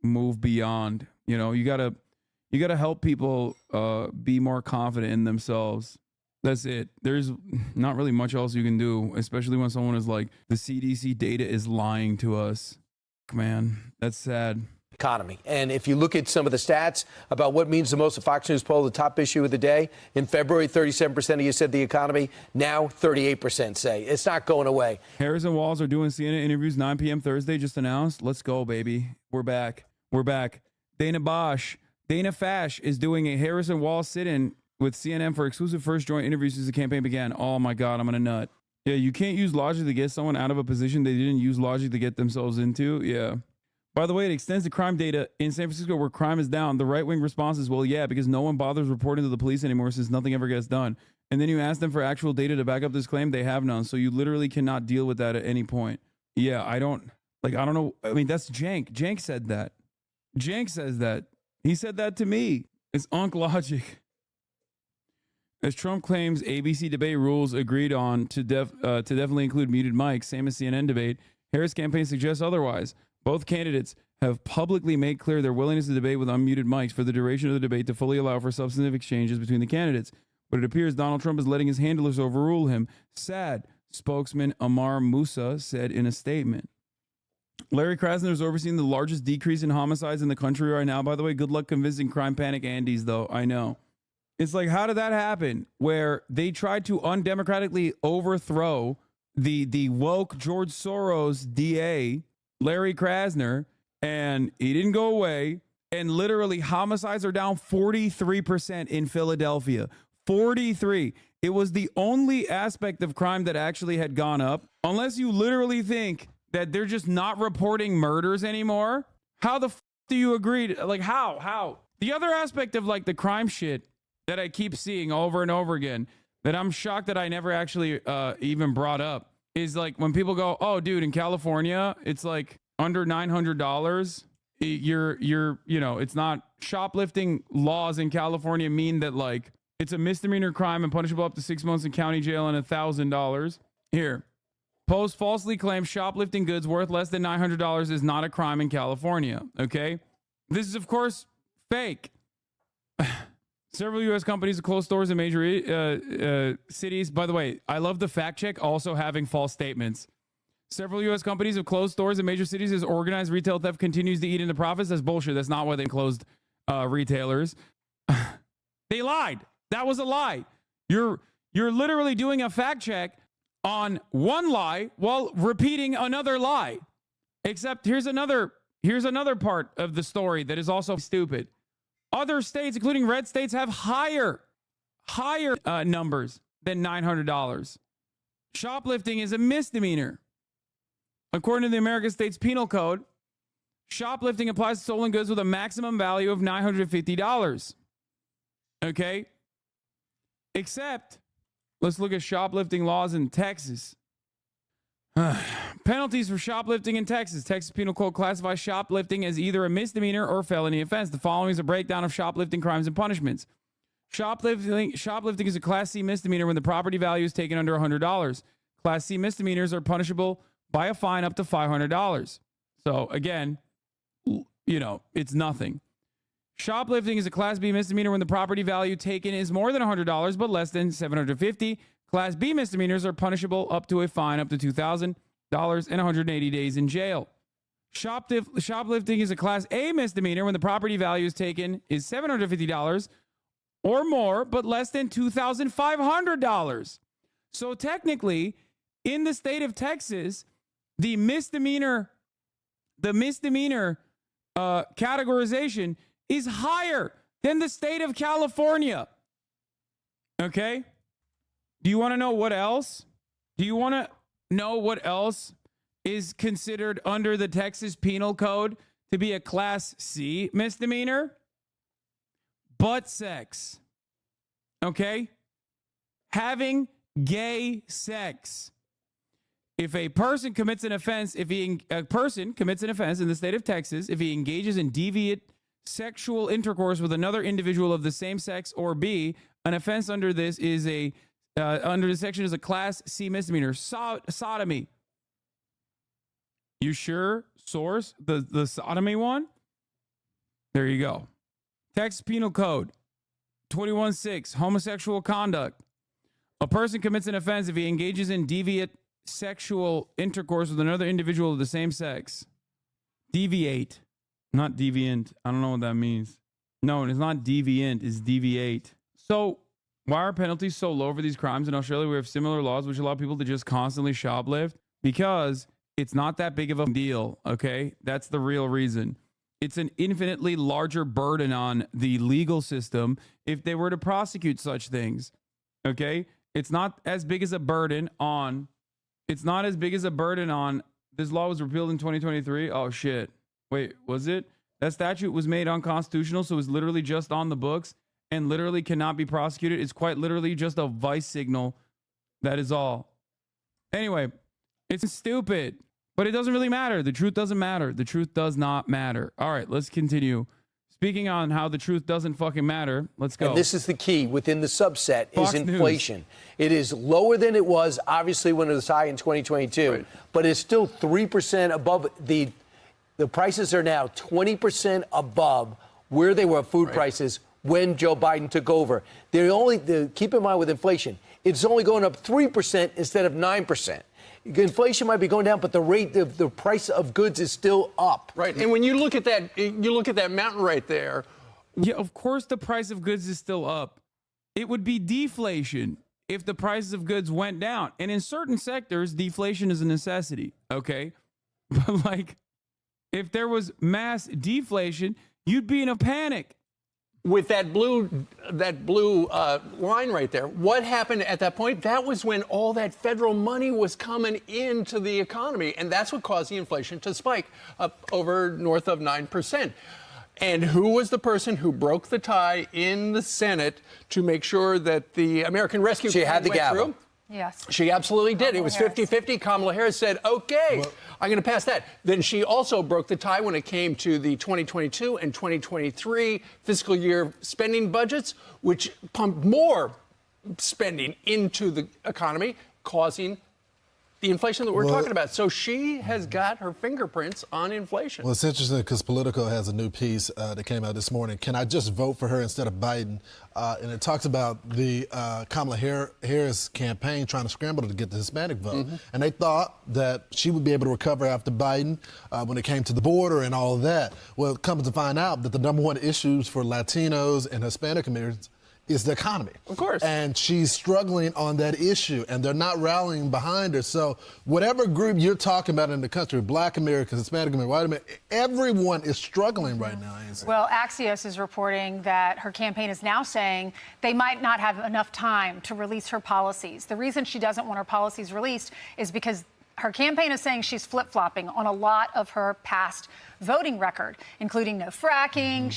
move beyond. You know, you gotta help people be more confident in themselves. That's it. There's not really much else you can do, especially when someone is like, the CDC data is lying to us. Man, that's sad. Economy. And if you look at some of the stats about what means the most, the Fox News poll, the top issue of the day, in February, 37% of you said the economy. Now, 38% say it's not going away. Harris and Walls are doing CNN interviews 9 p.m. Thursday, just announced. Let's go, baby. We're back. Dana Fash is doing a Harris and Walls sit-in with CNN for exclusive first joint interviews since the campaign began. Oh my God, I'm gonna nut. Yeah, you can't use logic to get someone out of a position they didn't use logic to get themselves into. Yeah. By the way, it extends to crime data in San Francisco where crime is down. The right-wing response is, well, yeah, because no one bothers reporting to the police anymore since nothing ever gets done. And then you ask them for actual data to back up this claim, they have none. So you literally cannot deal with that at any point. Yeah, I don't know. I mean, that's Cenk. Cenk said that. Jenk says that. He said that to me. It's Unc Logic. As Trump claims ABC debate rules agreed on to definitely include muted mics, same as CNN debate, Harris campaign suggests otherwise. Both candidates have publicly made clear their willingness to debate with unmuted mics for the duration of the debate to fully allow for substantive exchanges between the candidates. But it appears Donald Trump is letting his handlers overrule him. Sad, spokesman Amar Musa said in a statement. Larry Krasner is overseeing the largest decrease in homicides in the country right now. By the way, good luck convincing Crime Panic Andes, though. I know. It's like, how did that happen? Where they tried to undemocratically overthrow the woke George Soros DA, Larry Krasner, and he didn't go away. And literally, homicides are down 43% in Philadelphia. 43. It was the only aspect of crime that actually had gone up. Unless you literally think that they're just not reporting murders anymore. How the do you agree? Like, how? The other aspect of like the crime shit that I keep seeing over and over again that I'm shocked that I never actually even brought up is like when people go, oh, dude, in California, it's like under $900. It's not shoplifting laws in California mean that like it's a misdemeanor crime and punishable up to 6 months in county jail and $1,000. Here, Post falsely claims shoplifting goods worth less than $900 is not a crime in California. Okay, this is of course fake. Several U.S. companies have closed stores in major cities. By the way, I love the fact check also having false statements. Several U.S. companies have closed stores in major cities as organized retail theft continues to eat into profits. That's bullshit. That's not why they closed retailers. They lied. That was a lie. You're literally doing a fact check on one lie while repeating another lie. Except here's another part of the story that is also stupid. Other states, including red states, have higher numbers than $900. Shoplifting is a misdemeanor. According to the American States Penal Code, shoplifting applies to stolen goods with a maximum value of $950. Okay? Except, let's look at shoplifting laws in Texas. Penalties for shoplifting in Texas. Texas Penal Code classifies shoplifting as either a misdemeanor or felony offense. The following is a breakdown of shoplifting crimes and punishments. Shoplifting is a Class C misdemeanor when the property value is taken under $100. Class C misdemeanors are punishable by a fine up to $500. So again, it's nothing. Shoplifting is a Class B misdemeanor when the property value taken is more than $100 but less than $750. Class B misdemeanors are punishable up to a fine up to $2,000 and 180 days in jail. Shoplifting is a Class A misdemeanor when the property value is taken is $750 or more, but less than $2,500. So technically, in the state of Texas, the misdemeanor categorization is higher than the state of California. Okay? Do you want to know what else? Do you want to know what else is considered under the Texas Penal Code to be a Class C misdemeanor? Butt sex. Okay? Having gay sex. If a person commits an offense, in the state of Texas, if he engages in deviant sexual intercourse with another individual of the same sex, or B, an offense under this section is a Class C misdemeanor. Sodomy. You sure? Source? The sodomy one? There you go. Texas Penal Code 21-6, homosexual conduct. A person commits an offense if he engages in deviant sexual intercourse with another individual of the same sex. Deviate, not deviant. I don't know what that means. No, it's not deviant, it's deviate. So why are penalties so low for these crimes? In Australia, we have similar laws which allow people to just constantly shoplift because it's not that big of a deal, okay? That's the real reason. It's an infinitely larger burden on the legal system if they were to prosecute such things, okay? It's not as big as a burden on... This law was repealed in 2023. Oh, shit. Wait, was it? That statute was made unconstitutional, so it's literally just on the books and literally cannot be prosecuted. It's quite literally just a vice signal. That is all. Anyway, it's stupid. But it doesn't really matter. The truth doesn't matter. The truth does not matter. All right, let's continue. Speaking on how the truth doesn't fucking matter, let's go. And this is the key within the subset Fox is inflation. News. It is lower than it was, obviously, when it was high in 2022, right. But it's still 3% above the prices are now 20% above where they were food right. prices when Joe Biden took over. Keep in mind with inflation, it's only going up 3% instead of 9%. Inflation might be going down, but the price of goods is still up. Right. And when you look at that mountain right there. Yeah, of course the price of goods is still up. It would be deflation if the prices of goods went down. And in certain sectors, deflation is a necessity. Okay. But like, if there was mass deflation, you'd be in a panic. With that blue line right there, what happened at that point? That was when all that federal money was coming into the economy, and that's what caused the inflation to spike up over north of 9%. And who was the person who broke the tie in the Senate to make sure that the American Rescue Plan had the went gavel. through? Yes. She absolutely did. Kamala It was Harris. 50-50. Kamala Harris said, okay, I'm going to pass that. Then she also broke the tie when it came to the 2022 and 2023 fiscal year spending budgets, which pumped more spending into the economy, causing the inflation that we're talking about. So she has got her fingerprints on inflation. Well, it's interesting because Politico has a new piece that came out this morning. Can I just vote for her instead of Biden? And it talks about the Kamala Harris campaign trying to scramble to get the Hispanic vote. Mm-hmm. And they thought that she would be able to recover after Biden when it came to the border and all of that. Well, it comes to find out that the number one issues for Latinos and Hispanic Americans is the economy. Of course. And she's struggling on that issue, and they're not rallying behind her. So whatever group you're talking about in the country, Black Americans, Hispanic Americans, white Americans, everyone is struggling right now, ain't it? Well, Axios is reporting that her campaign is now saying they might not have enough time to release her policies. The reason she doesn't want her policies released is because her campaign is saying she's flip-flopping on a lot of her past voting record, including no fracking.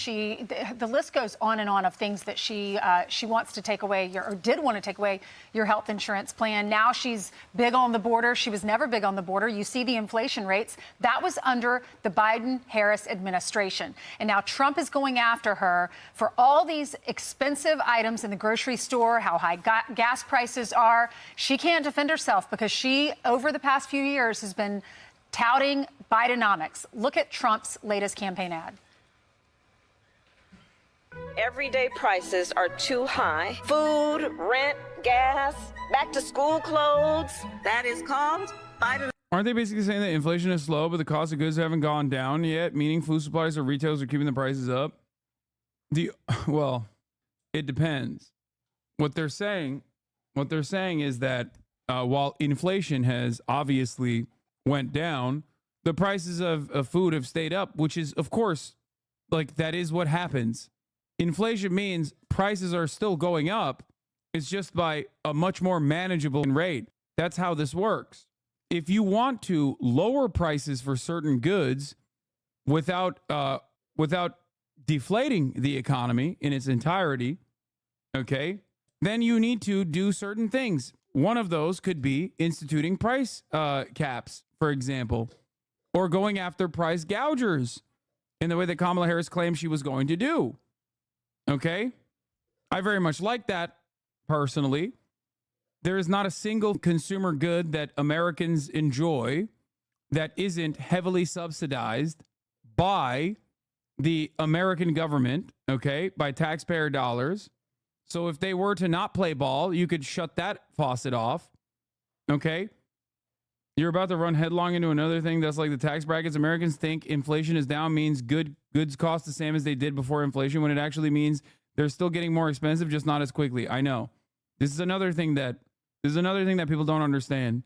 The list goes on and on of things that she wants to take away or did want to take away your health insurance plan. Now she's big on the border. She was never big on the border. You see the inflation rates. That was under the Biden-Harris administration. And now Trump is going after her for all these expensive items in the grocery store, how high gas prices are. She can't defend herself because she, over the past few years, has been touting Bidenomics. Look at Trump's latest campaign ad. Everyday prices are too high. Food, rent, gas, back to school clothes. That is called Biden. Aren't they basically saying that inflation is slow, but the cost of goods haven't gone down yet, meaning food suppliers or retailers are keeping the prices up? Well, it depends. What they're saying is that while inflation has obviously went down, the prices of food have stayed up, which is, of course, like that is what happens. Inflation means prices are still going up. It's just by a much more manageable rate. That's how this works. If you want to lower prices for certain goods without deflating the economy in its entirety, okay, then you need to do certain things. One of those could be instituting price caps, for example, or going after price gougers in the way that Kamala Harris claimed she was going to do. Okay? I very much like that personally. There is not a single consumer good that Americans enjoy that isn't heavily subsidized by the American government, okay, by taxpayer dollars. So if they were to not play ball, you could shut that faucet off, okay? You're about to run headlong into another thing that's like the tax brackets. Americans think inflation is down means goods cost the same as they did before inflation, when it actually means they're still getting more expensive, just not as quickly. I know. This is another thing that people don't understand.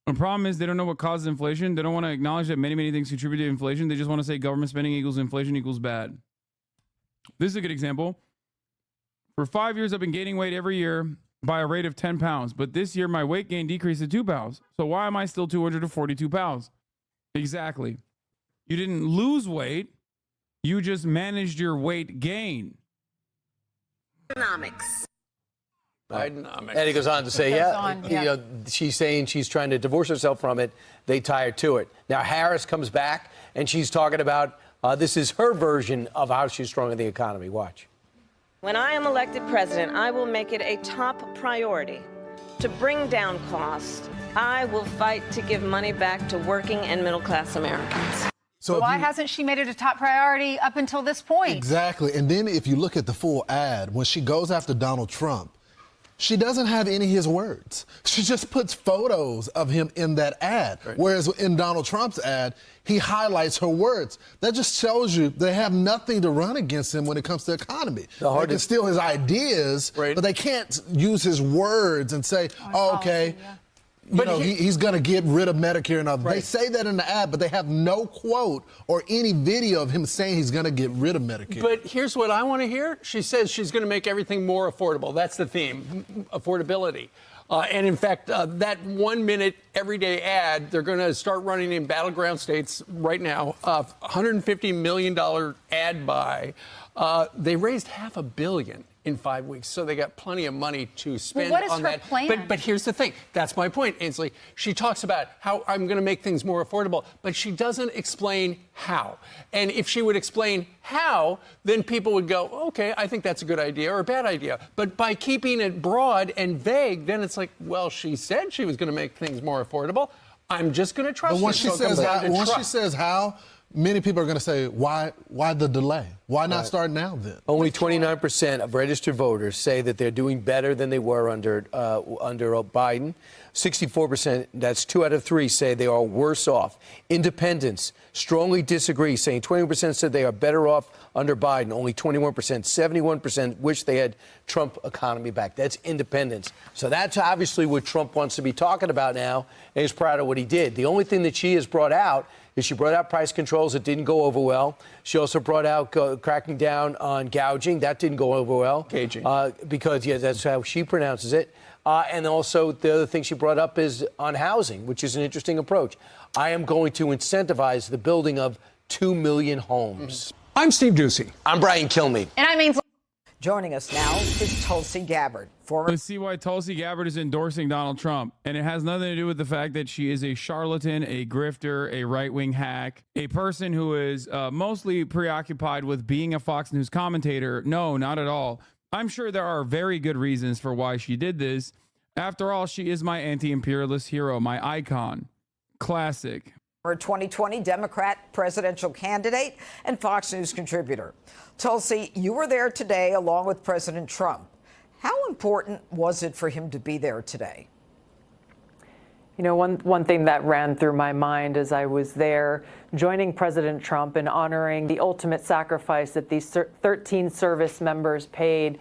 The problem is they don't know what causes inflation. They don't want to acknowledge that many things contribute to inflation. They just want to say government spending equals inflation equals bad. This is a good example. For 5 years, I've been gaining weight every year by a rate of 10 pounds. But this year, my weight gain decreased to 2 pounds. So why am I still 242 pounds? Exactly. You didn't lose weight. You just managed your weight gain. Economics. Bidenomics. And he goes on to say, you know, she's saying she's trying to divorce herself from it. They tie her to it. Now, Harris comes back, and she's talking about this is her version of how she's strong in the economy. Watch. When I am elected president, I will make it a top priority to bring down costs. I will fight to give money back to working and middle-class Americans. So why hasn't she made it a top priority up until this point? Exactly. And then if you look at the full ad, when she goes after Donald Trump, she doesn't have any of his words. She just puts photos of him in that ad. Right. Whereas in Donald Trump's ad, he highlights her words. That just shows you they have nothing to run against him when it comes to economy. They can steal his ideas, but they can't use his words and say, okay, you know, he's going to get rid of Medicare and all. They say that in the ad, but they have no quote or any video of him saying he's going to get rid of Medicare. But here's what I want to hear. She says she's going to make everything more affordable. That's the theme, affordability. And in fact, that 1 minute everyday ad, they're going to start running in battleground states right now. $150 million ad buy. They raised $500 million in 5 weeks, so they got plenty of money to spend what is on her that. Plan? But here's the thing. That's my point, Ainsley. She talks about how I'm going to make things more affordable, but she doesn't explain how. And if she would explain how, then people would go, okay, I think that's a good idea or a bad idea. But by keeping it broad and vague, then it's like, well, she said she was going to make things more affordable. I'm just going to trust her. But once she says how, many people are going to say, why the delay? Why not start now then? Only 29% of registered voters say that they're doing better than they were under Biden. 64%, that's 2 out of 3, say they are worse off. Independents strongly disagree, saying 20% said they are better off under Biden. Only 21%. 71% wish they had Trump economy back. That's independents. So that's obviously what Trump wants to be talking about now, and he's proud of what he did. The only thing that she has brought out is she brought out price controls that didn't go over well. She also brought out cracking down on gouging. That didn't go over well. Caging. Because, that's how she pronounces it. And also the other thing she brought up is on housing, which is an interesting approach. I am going to incentivize the building of 2 million homes. I'm Steve Doocy. I'm Brian Kilmeade. And I'm Ainsley. Joining us now is Tulsi Gabbard. Let's see why Tulsi Gabbard is endorsing Donald Trump. And it has nothing to do with the fact that she is a charlatan, a grifter, a right-wing hack, a person who is mostly preoccupied with being a Fox News commentator. No, not at all. I'm sure there are very good reasons for why she did this. After all, she is my anti-imperialist hero, my icon. Classic. 2020 Democrat presidential candidate and Fox News contributor. Tulsi, you were there today along with President Trump. How important was it for him to be there today? You know, one thing that ran through my mind as I was there, joining President Trump and honoring the ultimate sacrifice that these 13 service members paid,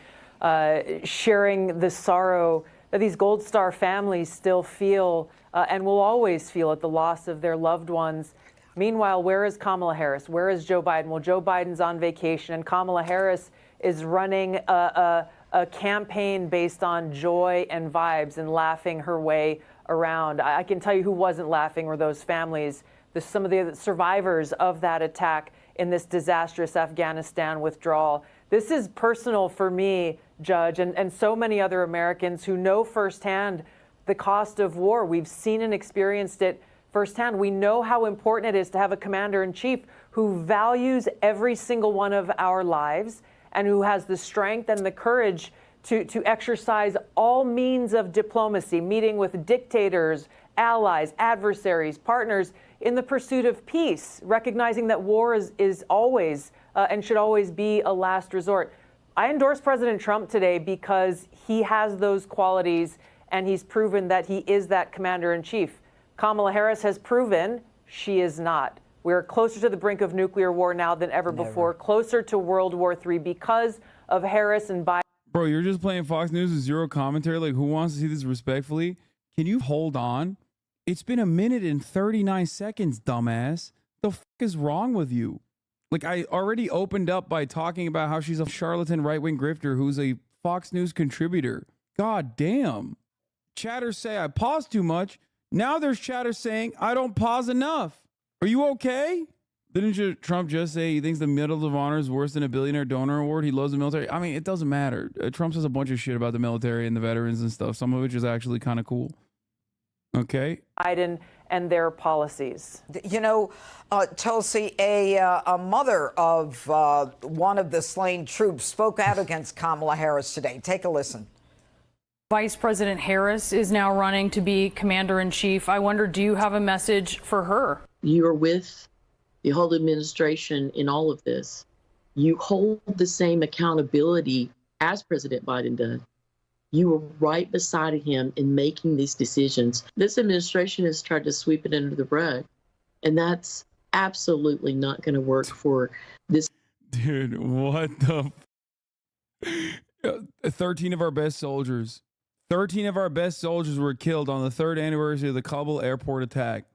sharing the sorrow that these Gold Star families still feel and will always feel at the loss of their loved ones. Meanwhile, where is Kamala Harris? Where is Joe Biden? Well, Joe Biden's on vacation, and Kamala Harris is running a campaign based on joy and vibes and laughing her way around. I can tell you who wasn't laughing were those families, some of the survivors of that attack in this disastrous Afghanistan withdrawal. This is personal for me, Judge, and so many other Americans who know firsthand the cost of war. We've seen and experienced it firsthand. We know how important it is to have a commander-in-chief who values every single one of our lives and who has the strength and the courage to exercise all means of diplomacy, meeting with dictators, allies, adversaries, partners in the pursuit of peace, recognizing that war is always and should always be a last resort. I endorse President Trump today because he has those qualities and he's proven that he is that commander-in-chief. Kamala Harris has proven she is not. We're closer to the brink of nuclear war now than ever before, closer to World War III because of Harris and Biden. Bro, you're just playing Fox News with zero commentary. Like, who wants to see this respectfully? Can you hold on? It's been 1 minute and 39 seconds, dumbass. The fuck is wrong with you? Like, I already opened up by talking about how she's a charlatan right-wing grifter who's a Fox News contributor. God damn. Chatters say I pause too much. Now there's chatter saying I don't pause enough. Are you okay? Didn't Trump just say he thinks the Medal of Honor is worse than a billionaire donor award? He loves the military. I mean, it doesn't matter. Trump says a bunch of shit about the military and the veterans and stuff, some of which is actually kind of cool. Okay. Biden and their policies. You know, Tulsi, a mother of one of the slain troops spoke out against Kamala Harris today. Take a listen. Vice President Harris is now running to be commander-in-chief. I wonder, do you have a message for her? You are with the whole administration in all of this. You hold the same accountability as President Biden does. You were right beside him in making these decisions. This administration has tried to sweep it under the rug, and that's absolutely not going to work for this. Dude, what the? 13 of our best soldiers. 13 of our best soldiers were killed on the 3rd anniversary of the Kabul airport attack.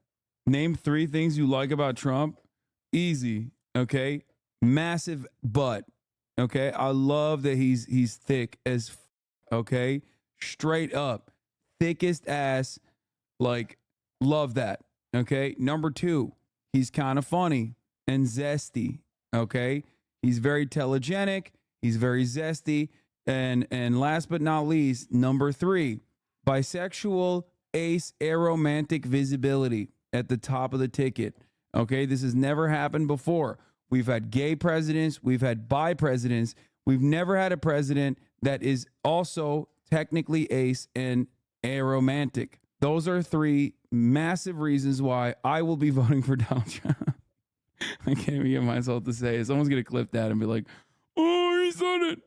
Name 3 things you like about Trump. Easy, okay? Massive butt, okay? I love that he's thick as okay? Straight up. Thickest ass, like, love that, okay? Number 2, he's kind of funny and zesty, okay? He's very telegenic, he's very zesty, and last but not least, number 3, bisexual, ace, aromantic visibility at the top of the ticket, okay? This has never happened before. We've had gay presidents, we've had bi presidents, we've never had a president that is also technically ace and aromantic. Those are 3 massive reasons why I will be voting for Donald Trump. I can't even get myself to say it. Someone's going to clip that and be like, oh, he said it.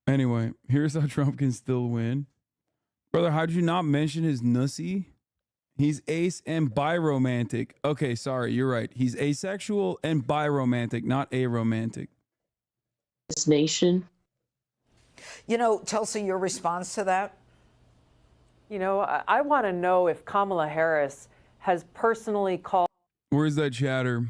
Anyway, here's how Trump can still win. Brother, how did you not mention his nussy? He's ace and biromantic. Okay, sorry, you're right. He's asexual and biromantic, not aromantic. This nation. You know, Tulsi, your response to that? You know, I want to know if Kamala Harris has personally called. Where's that chatter?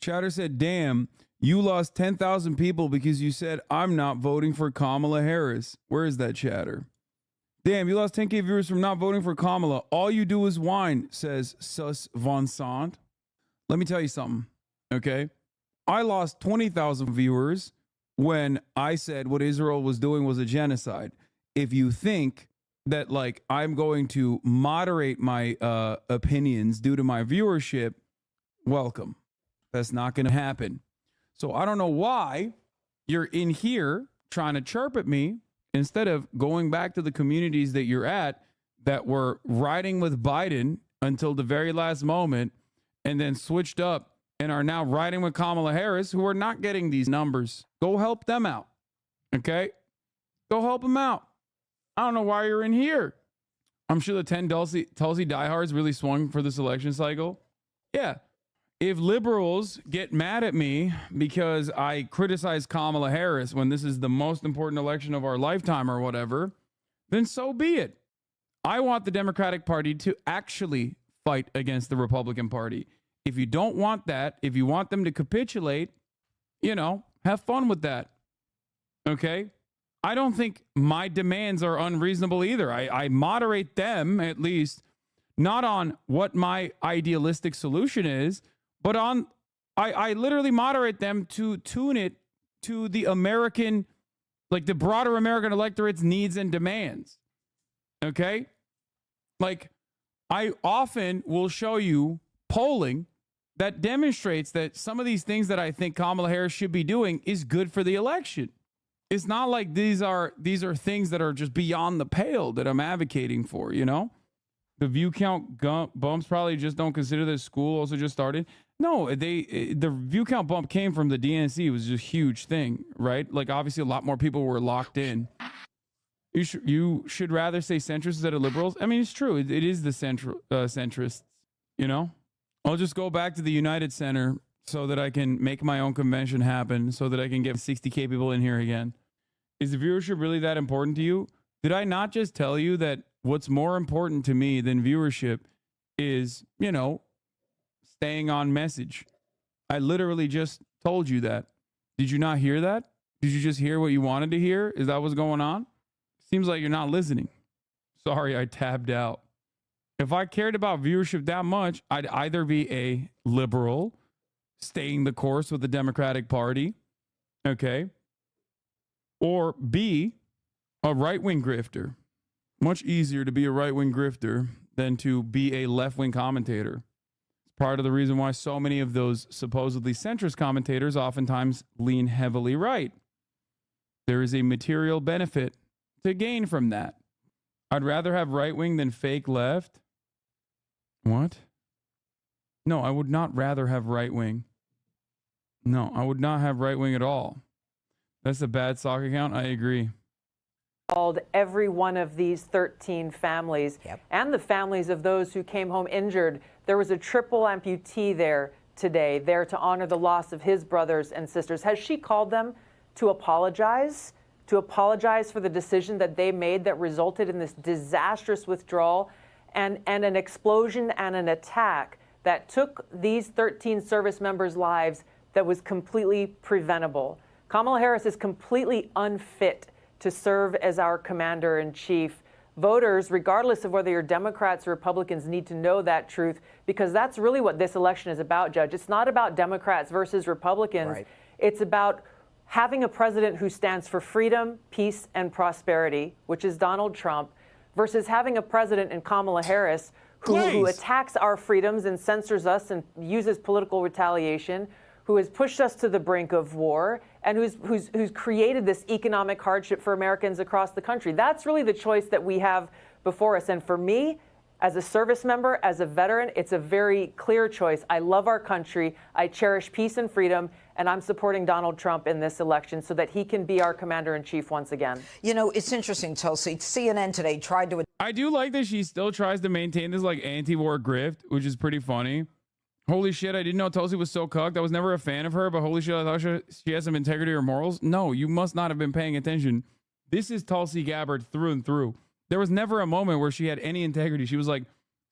Chatter said, damn, you lost 10,000 people because you said I'm not voting for Kamala Harris. Where is that chatter? Damn, you lost 10K viewers from not voting for Kamala. All you do is whine, says Sus Von Sant. Let me tell you something, okay? I lost 20,000 viewers when I said what Israel was doing was a genocide. If you think that, like, I'm going to moderate my opinions due to my viewership, welcome. That's not going to happen. So I don't know why you're in here trying to chirp at me instead of going back to the communities that you're at that were riding with Biden until the very last moment and then switched up and are now riding with Kamala Harris, who are not getting these numbers. Go help them out, okay? Go help them out. I don't know why you're in here. I'm sure the 10 Tulsi diehards really swung for this election cycle. Yeah. If liberals get mad at me because I criticize Kamala Harris when this is the most important election of our lifetime or whatever, then so be it. I want the Democratic Party to actually fight against the Republican Party. If you don't want that, if you want them to capitulate, you know, have fun with that. Okay? I don't think my demands are unreasonable either. I moderate them, at least, not on what my idealistic solution is, but on, I literally moderate them to tune it to the American, like the broader American electorate's needs and demands. Okay? Like, I often will show you polling that demonstrates that some of these things that I think Kamala Harris should be doing is good for the election. It's not like these are things that are just beyond the pale that I'm advocating for, you know? The view count bumps probably just don't consider that school also just started. No, the view count bump came from the DNC. It was just a huge thing, right? Like, obviously, a lot more people were locked in. You should rather say centrists instead of liberals. I mean, it's true. It is the centrists, you know? I'll just go back to the United Center so that I can make my own convention happen, so that I can get 60K people in here again. Is the viewership really that important to you? Did I not just tell you that what's more important to me than viewership is, you know, staying on message? I literally just told you that. Did you not hear that? Did you just hear what you wanted to hear? Is that what's going on? Seems like you're not listening. Sorry, I tabbed out. If I cared about viewership that much, I'd either be a liberal, staying the course with the Democratic Party, okay? Or B, a right-wing grifter. Much easier to be a right-wing grifter than to be a left-wing commentator. It's part of the reason why so many of those supposedly centrist commentators oftentimes lean heavily right. There is a material benefit to gain from that. I'd rather have right-wing than fake left. What? No, I would not rather have right-wing. No, I would not have right-wing at all. That's a bad sock account. I agree. Called every one of these 13 families and the families of those who came home injured. There was a triple amputee there today, there to honor the loss of his brothers and sisters. Has she called them to apologize for the decision that they made that resulted in this disastrous withdrawal and an explosion and an attack that took these 13 service members' lives that was completely preventable? Kamala Harris is completely unfit to serve as our commander-in-chief. Voters, regardless of whether you're Democrats or Republicans, need to know that truth, because that's really what this election is about, Judge. It's not about Democrats versus Republicans. Right. It's about having a president who stands for freedom, peace, and prosperity, which is Donald Trump, versus having a president in Kamala Harris who attacks our freedoms and censors us and uses political retaliation, who has pushed us to the brink of war, and who's created this economic hardship for Americans across the country. That's really the choice that we have before us. And for me, as a service member, as a veteran, it's a very clear choice. I love our country. I cherish peace and freedom, and I'm supporting Donald Trump in this election so that he can be our commander-in-chief once again. You know, it's interesting, Tulsi. CNN today tried to... I do like that she still tries to maintain this like anti-war grift, which is pretty funny. Holy shit, I didn't know Tulsi was so cucked. I was never a fan of her, but holy shit, I thought she has some integrity or morals. No, you must not have been paying attention. This is Tulsi Gabbard through and through. There was never a moment where she had any integrity. She was like,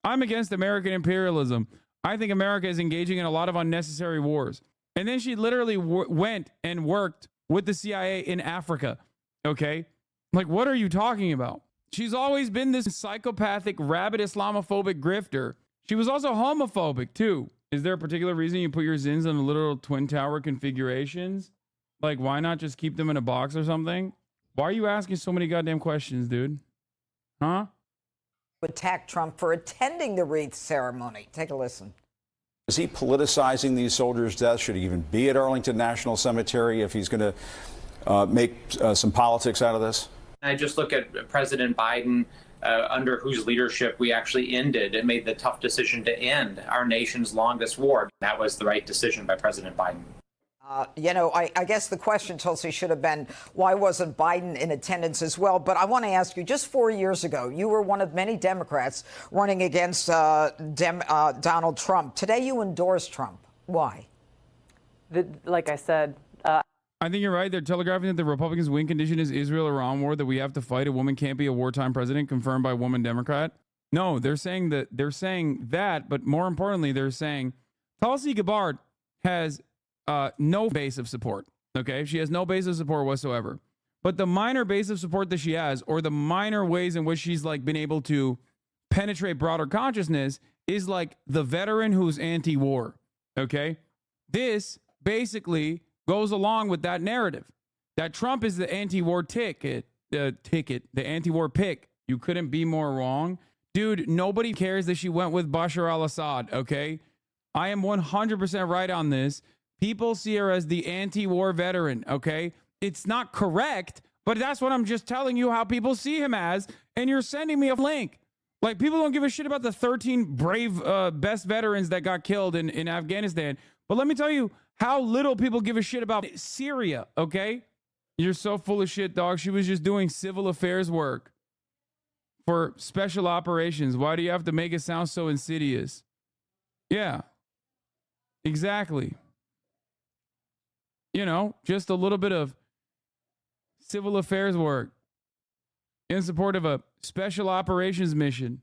I'm against American imperialism. I think America is engaging in a lot of unnecessary wars. And then she literally went and worked with the CIA in Africa. Okay? Like, what are you talking about? She's always been this psychopathic, rabid Islamophobic grifter. She was also homophobic, too. Is there a particular reason you put your zins in the literal twin tower configurations? Like, why not just keep them in a box or something? Why are you asking so many goddamn questions, dude? Huh? Attack Trump for attending the wreath ceremony. Take a listen. Is he politicizing these soldiers' deaths? Should he even be at Arlington National Cemetery if he's going to make some politics out of this? I just look at President Biden, under whose leadership we actually ended and made the tough decision to end our nation's longest war. That was the right decision by President Biden. You know, I guess the question, Tulsi, should have been, why wasn't Biden in attendance as well? But I want to ask you, just 4 years ago, you were one of many Democrats running against Donald Trump. Today, you endorse Trump. Why? Like I said, I think you're right. They're telegraphing that the Republicans' win condition is Israel-Iran war, that we have to fight. A woman can't be a wartime president, confirmed by a woman Democrat. No, they're saying that, but more importantly, they're saying Tulsi Gabbard has no base of support. Okay, she has no base of support whatsoever. But the minor base of support that she has, or the minor ways in which she's like been able to penetrate broader consciousness, is like the veteran who's anti-war. Okay, this basically goes along with that narrative that Trump is the anti-war the anti-war pick. You couldn't be more wrong. Dude, nobody cares that she went with Bashar al-Assad, okay? I am 100% right on this. People see her as the anti-war veteran, okay? It's not correct, but that's what I'm just telling you how people see him as, and you're sending me a link. Like, people don't give a shit about the 13 brave best veterans that got killed in Afghanistan. But let me tell you how little people give a shit about Syria, okay? You're so full of shit, dog. She was just doing civil affairs work for special operations. Why do you have to make it sound so insidious? Yeah, exactly. You know, just a little bit of civil affairs work in support of a special operations mission.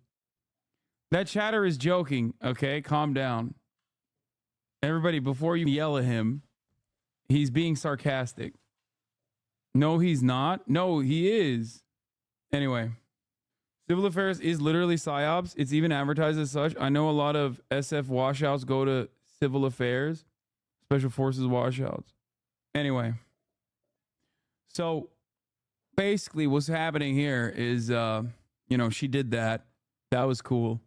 That chatter is joking, okay? Calm down. Everybody, before you yell at him, he's being sarcastic. No, he's not. No, he is. Anyway, civil affairs is literally psyops. It's even advertised as such. I know a lot of SF washouts go to civil affairs, Special Forces washouts. Anyway, so basically what's happening here is, she did that. That was cool.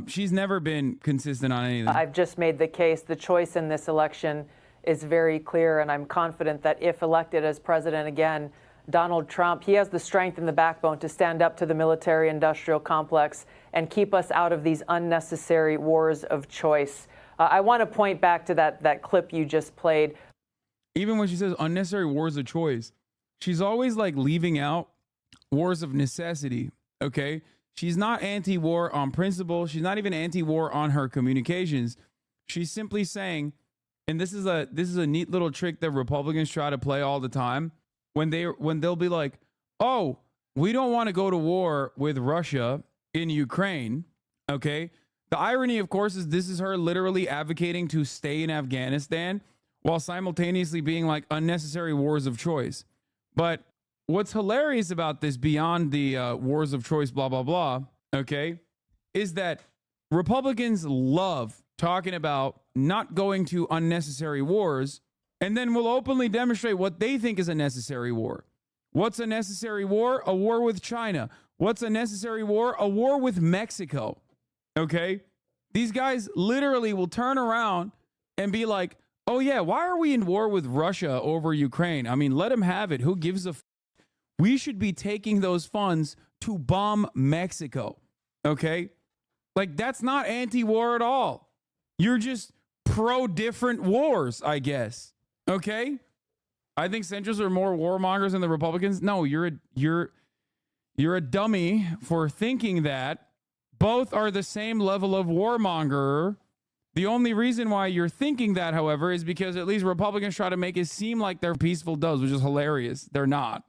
She's never been consistent on anything. I've just made the case. The choice in this election is very clear, and I'm confident that if elected as president again, Donald Trump, he has the strength and the backbone to stand up to the military-industrial complex and keep us out of these unnecessary wars of choice. I want to point back to that clip you just played. Even when she says unnecessary wars of choice, she's always like leaving out wars of necessity, okay? She's not anti-war on principle. She's not even anti-war on her communications. She's simply saying, and this is a neat little trick that Republicans try to play all the time, when they'll be like, "Oh, we don't want to go to war with Russia in Ukraine," okay? The irony, of course, is this is her literally advocating to stay in Afghanistan while simultaneously being like unnecessary wars of choice. But what's hilarious about this, beyond the wars of choice, blah, blah, blah, okay, is that Republicans love talking about not going to unnecessary wars, and then will openly demonstrate what they think is a necessary war. What's a necessary war? A war with China. What's a necessary war? A war with Mexico. Okay? These guys literally will turn around and be like, "Oh yeah, why are we in war with Russia over Ukraine? I mean, let them have it. Who gives a f? We should be taking those funds to bomb Mexico." Okay? Like, that's not anti-war at all. You're just pro-different wars, I guess. Okay? I think centrists are more warmongers than the Republicans. No, you're a dummy for thinking that. Both are the same level of warmonger. The only reason why you're thinking that, however, is because at least Republicans try to make it seem like they're peaceful doves, which is hilarious. They're not.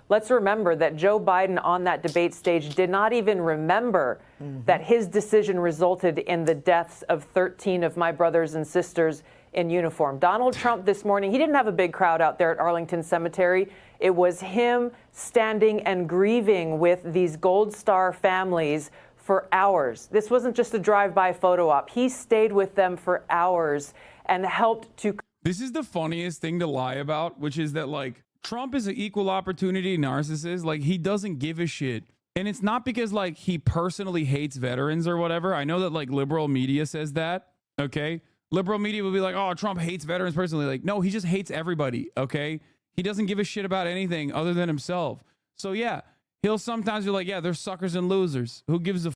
Let's remember that Joe Biden on that debate stage did not even remember that his decision resulted in the deaths of 13 of my brothers and sisters in uniform. Donald Trump this morning, he didn't have a big crowd out there at Arlington Cemetery. It was him standing and grieving with these Gold Star families for hours. This wasn't just a drive-by photo op. He stayed with them for hours and helped to... This is the funniest thing to lie about, which is that, like, Trump is an equal opportunity narcissist. Like, he doesn't give a shit. And it's not because, like, he personally hates veterans or whatever. I know that, like, liberal media says that, okay? Liberal media will be like, "Oh, Trump hates veterans personally." Like, no, he just hates everybody, okay? He doesn't give a shit about anything other than himself. So, yeah, he'll sometimes be like, "Yeah, they're suckers and losers. Who gives a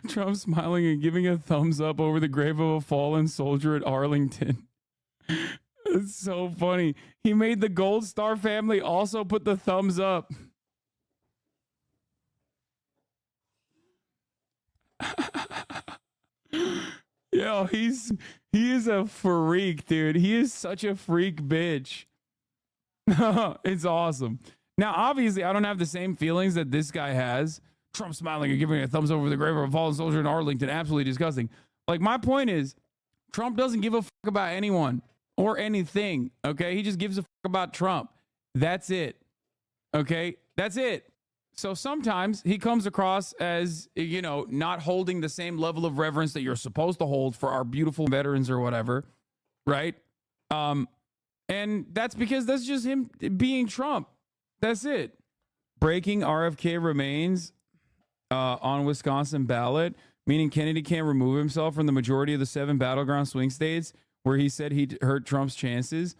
Trump smiling and giving a thumbs up over the grave of a fallen soldier at Arlington. It's so funny. He made the Gold Star family also put the thumbs up. Yo, he is a freak, dude. He is such a freak bitch. It's awesome. Now, obviously, I don't have the same feelings that this guy has. Trump smiling and giving a thumbs up over the grave of a fallen soldier in Arlington. Absolutely disgusting. Like, my point is, Trump doesn't give a fuck about anyone or anything, okay? He just gives a fuck about Trump. That's it, okay? That's it. So sometimes he comes across as, you know, not holding the same level of reverence that you're supposed to hold for our beautiful veterans or whatever, right? And that's because that's just him being Trump. That's it. Breaking RFK remains on Wisconsin ballot, meaning Kennedy can't remove himself from the majority of the 7 battleground swing states where he said he'd hurt Trump's chances.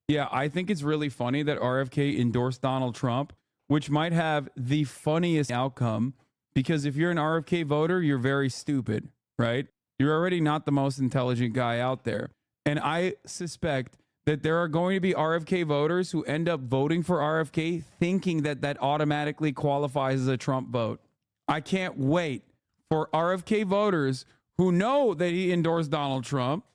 Yeah, I think it's really funny that RFK endorsed Donald Trump, which might have the funniest outcome, because if you're an RFK voter, you're very stupid, right? You're already not the most intelligent guy out there. And I suspect that there are going to be RFK voters who end up voting for RFK thinking that that automatically qualifies as a Trump vote. I can't wait for RFK voters who know that he endorsed Donald Trump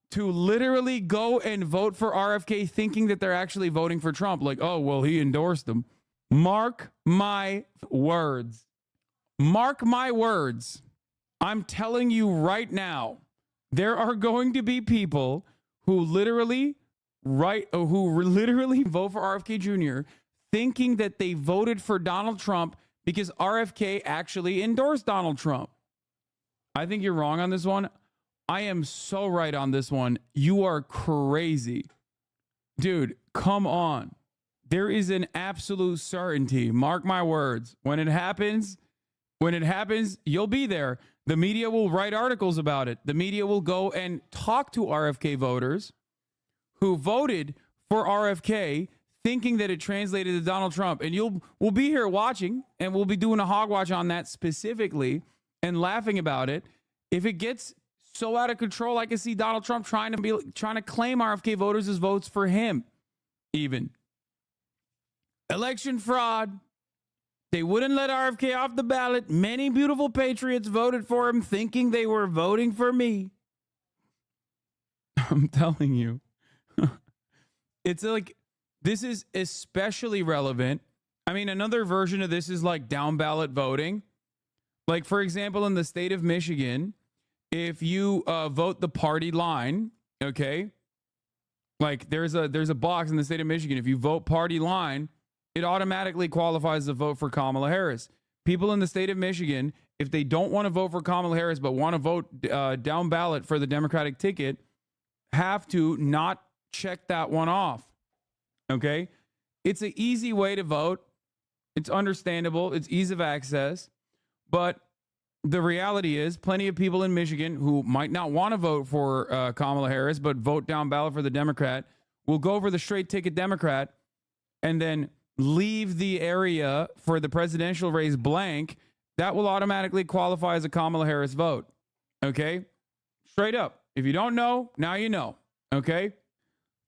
to literally go and vote for RFK thinking that they're actually voting for Trump. Like, oh, well, he endorsed him. Mark my words. Mark my words. I'm telling you right now, there are going to be people who literally vote for RFK Jr. thinking that they voted for Donald Trump because RFK actually endorsed Donald Trump. I think you're wrong on this one. I am so right on this one. You are crazy. Dude, come on. There is an absolute certainty. Mark my words. When it happens, you'll be there. The media will write articles about it. The media will go and talk to RFK voters who voted for RFK thinking that it translated to Donald Trump. And we'll be here watching, and we'll be doing a hogwatch on that specifically and laughing about it. If it gets so out of control, I can see Donald Trump trying to claim RFK voters as votes for him. Even election fraud. They wouldn't let RFK off the ballot. Many beautiful patriots voted for him thinking they were voting for me. I'm telling you. It's like, this is especially relevant. I mean, another version of this is like down ballot voting. Like, for example, in the state of Michigan, if you vote the party line, okay, like there's a box in the state of Michigan. If you vote party line, it automatically qualifies to vote for Kamala Harris. People in the state of Michigan, if they don't want to vote for Kamala Harris but want to vote down ballot for the Democratic ticket, have to not check that one off. Okay? It's an easy way to vote. It's understandable. It's ease of access. But the reality is plenty of people in Michigan who might not want to vote for Kamala Harris but vote down ballot for the Democrat will go for the straight ticket Democrat and then leave the area for the presidential race blank. That will automatically qualify as a Kamala Harris vote. Okay? Straight up. If you don't know, now you know. Okay?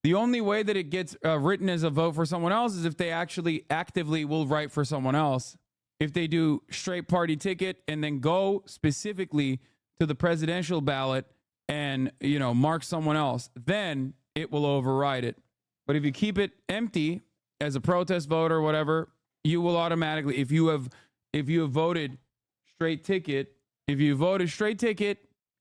The only way that it gets written as a vote for someone else is if they actually actively will write for someone else. If they do straight party ticket and then go specifically to the presidential ballot and, mark someone else, then it will override it. But if you keep it empty as a protest vote or whatever, you will automatically, if you have voted straight ticket,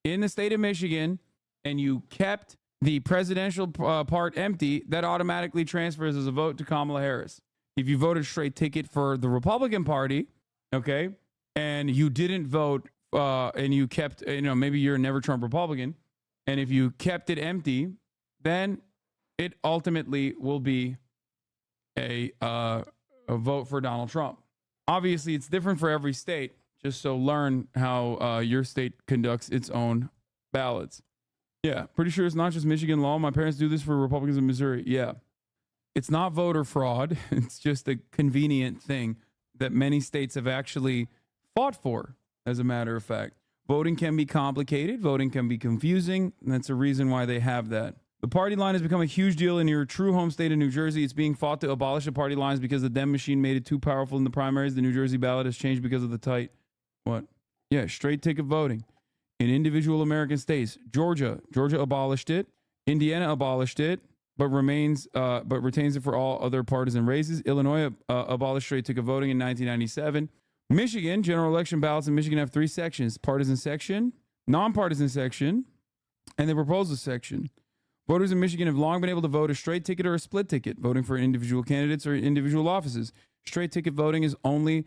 in the state of Michigan and you kept the presidential part empty, that automatically transfers as a vote to Kamala Harris. If you voted straight ticket for the Republican Party, okay, and you didn't vote and you kept, maybe you're a never Trump Republican, and if you kept it empty, then it ultimately will be a vote for Donald Trump. Obviously, it's different for every state, just so learn how your state conducts its own ballots. Yeah, pretty sure it's not just Michigan law. My parents do this for Republicans in Missouri. Yeah. It's not voter fraud. It's just a convenient thing that many states have actually fought for, as a matter of fact. Voting can be complicated. Voting can be confusing. And that's a reason why they have that. The party line has become a huge deal in your true home state of New Jersey. It's being fought to abolish the party lines because the Dem machine made it too powerful in the primaries. The New Jersey ballot has changed because of the tight, straight ticket voting. In individual American states, Georgia abolished it. Indiana abolished it, but retains it for all other partisan races. Illinois abolished straight ticket voting in 1997. Michigan, general election ballots in Michigan have 3 sections: partisan section, nonpartisan section, and the proposal section. Voters in Michigan have long been able to vote a straight ticket or a split ticket, voting for individual candidates or individual offices. Straight ticket voting only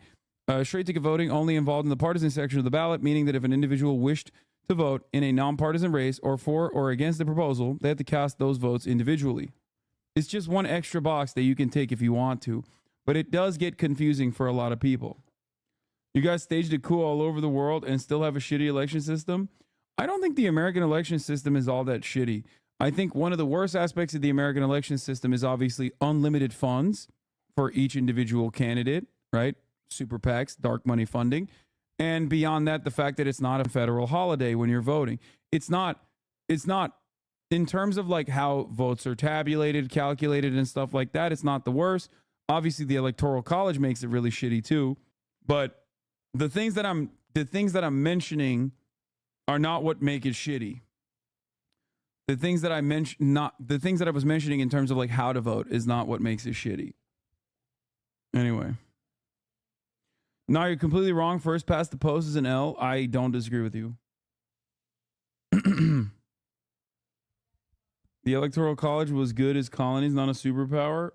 involved in the partisan section of the ballot, meaning that if an individual wished to vote in a nonpartisan race or for or against the proposal, they have to cast those votes individually. It's just one extra box that you can take if you want to, but it does get confusing for a lot of people. You guys staged a coup all over the world and still have a shitty election system? I don't think the American election system is all that shitty. I think one of the worst aspects of the American election system is obviously unlimited funds for each individual candidate, right? Super PACs, dark money funding. And beyond that, the fact that it's not a federal holiday when you're voting. It's not in terms of like how votes are tabulated, calculated and stuff like that. It's not the worst. Obviously the Electoral College makes it really shitty too. But the things that I'm mentioning are not what make it shitty. The things that I was mentioning in terms of like how to vote is not what makes it shitty. Anyway. No, you're completely wrong. First past the post is an L. I don't disagree with you. The Electoral College was good as colonies, not a superpower.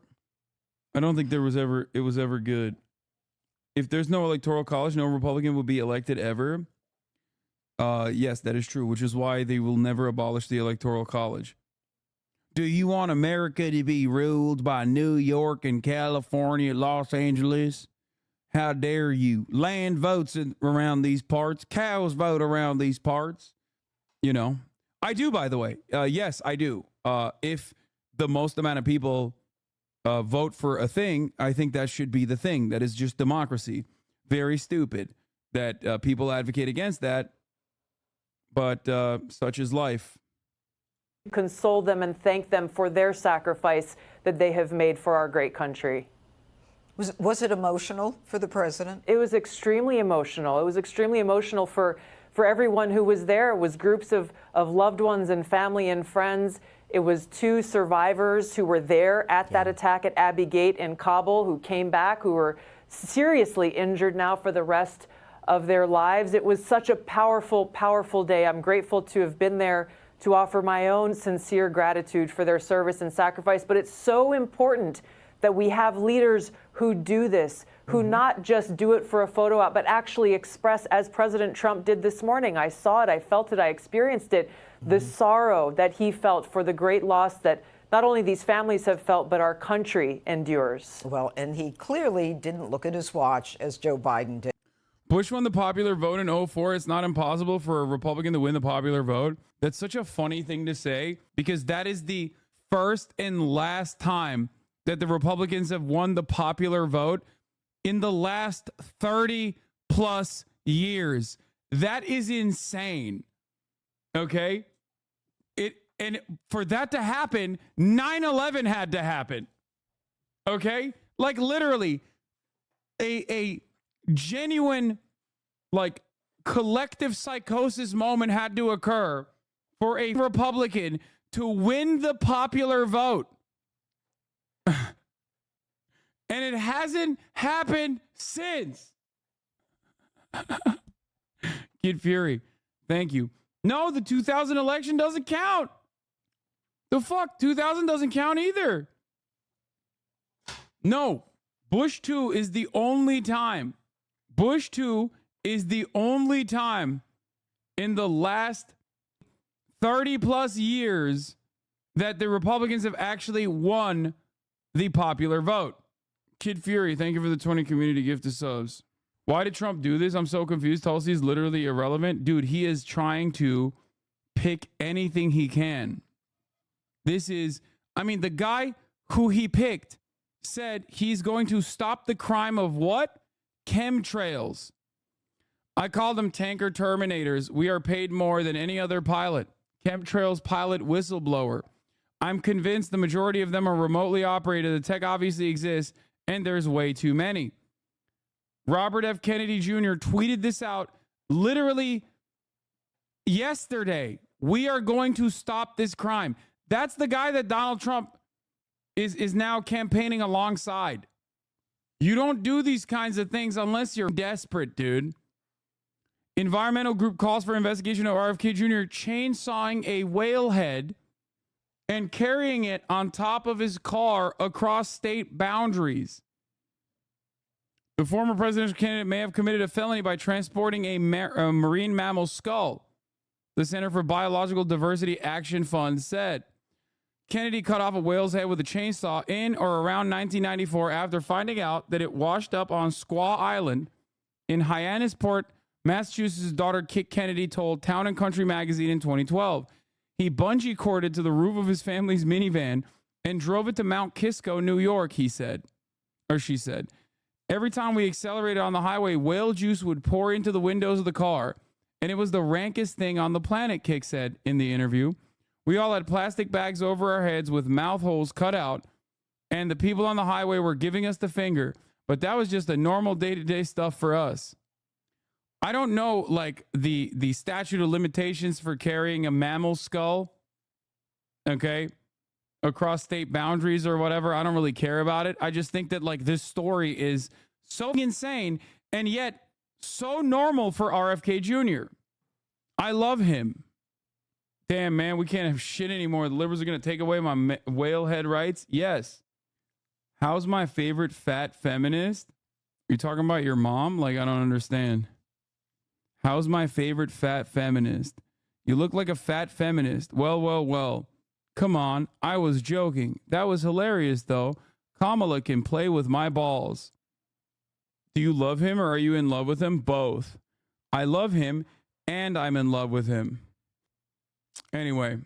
I don't think it was ever good. If there's no Electoral College, no Republican will be elected ever. Yes, that is true, which is why they will never abolish the Electoral College. Do you want America to be ruled by New York and California, Los Angeles? How dare you? Land votes around these parts. Cows vote around these parts. You know, I do, by the way. Yes, I do. If the most amount of people vote for a thing, I think that should be the thing. That is just democracy. Very stupid that people advocate against that. But such is life. Console them and thank them for their sacrifice that they have made for our great country. Was it emotional for the president? It was extremely emotional. It was extremely emotional for everyone who was there. It was groups of loved ones and family and friends. It was 2 survivors who were there at that attack at Abbey Gate in Kabul who came back, who were seriously injured now for the rest of their lives. It was such a powerful, powerful day. I'm grateful to have been there to offer my own sincere gratitude for their service and sacrifice. But it's so important that we have leaders who do this, who not just do it for a photo op, but actually express, as President Trump did this morning. I saw it, I felt it, I experienced it, the sorrow that he felt for the great loss that not only these families have felt, but our country endures. Well, and he clearly didn't look at his watch as Joe Biden did. Bush won the popular vote in 2004. It's not impossible for a Republican to win the popular vote. That's such a funny thing to say because that is the first and last time that the Republicans have won the popular vote in the last 30 plus years. That is insane. Okay? And for that to happen, 9/11 had to happen. Okay? Like literally a genuine like collective psychosis moment had to occur for a Republican to win the popular vote. And it hasn't happened since. Kid Fury, thank you. No, the 2000 election doesn't count. The fuck? 2000 doesn't count either. No, Bush 2 is the only time. Bush 2 is the only time in the last 30 plus years that the Republicans have actually won the popular vote. Kid Fury, thank you for the 20 community gift to subs. Why did Trump do this? I'm so confused. Tulsi is literally irrelevant. Dude, he is trying to pick anything he can. This is, I mean, the guy who he picked said he's going to stop the crime of what? Chemtrails. I call them tanker terminators. We are paid more than any other pilot. Chemtrails pilot whistleblower. I'm convinced the majority of them are remotely operated. The tech obviously exists, and there's way too many. Robert F. Kennedy Jr. tweeted this out literally yesterday. We are going to stop this crime. That's the guy that Donald Trump is now campaigning alongside. You don't do these kinds of things unless you're desperate, dude. Environmental group calls for investigation of RFK Jr. chainsawing a whale head and carrying it on top of his car across state boundaries. The former presidential candidate may have committed a felony by transporting a marine mammal skull, the Center for Biological Diversity Action Fund said. Kennedy cut off a whale's head with a chainsaw in or around 1994 after finding out that it washed up on Squaw Island in Hyannisport, Massachusetts. Daughter Kit Kennedy told Town & Country magazine in 2012. He bungee corded to the roof of his family's minivan and drove it to Mount Kisco, New York, he said. Or she said. Every time we accelerated on the highway, whale juice would pour into the windows of the car. And it was the rankest thing on the planet, Kick said in the interview. We all had plastic bags over our heads with mouth holes cut out, and the people on the highway were giving us the finger. But that was just the normal day-to-day stuff for us. I don't know, like, the statute of limitations for carrying a mammal skull, okay, across state boundaries or whatever. I don't really care about it. I just think that, like, this story is so insane and yet so normal for RFK Jr. I love him. Damn, man, we can't have shit anymore. The liberals are going to take away my whale head rights? Yes. How's my favorite fat feminist? You talking about your mom? Like, I don't understand. How's my favorite fat feminist? You look like a fat feminist. Well, well, well. Come on, I was joking. That was hilarious, though. Kamala can play with my balls. Do you love him or are you in love with him? Both. I love him and I'm in love with him. Anyway,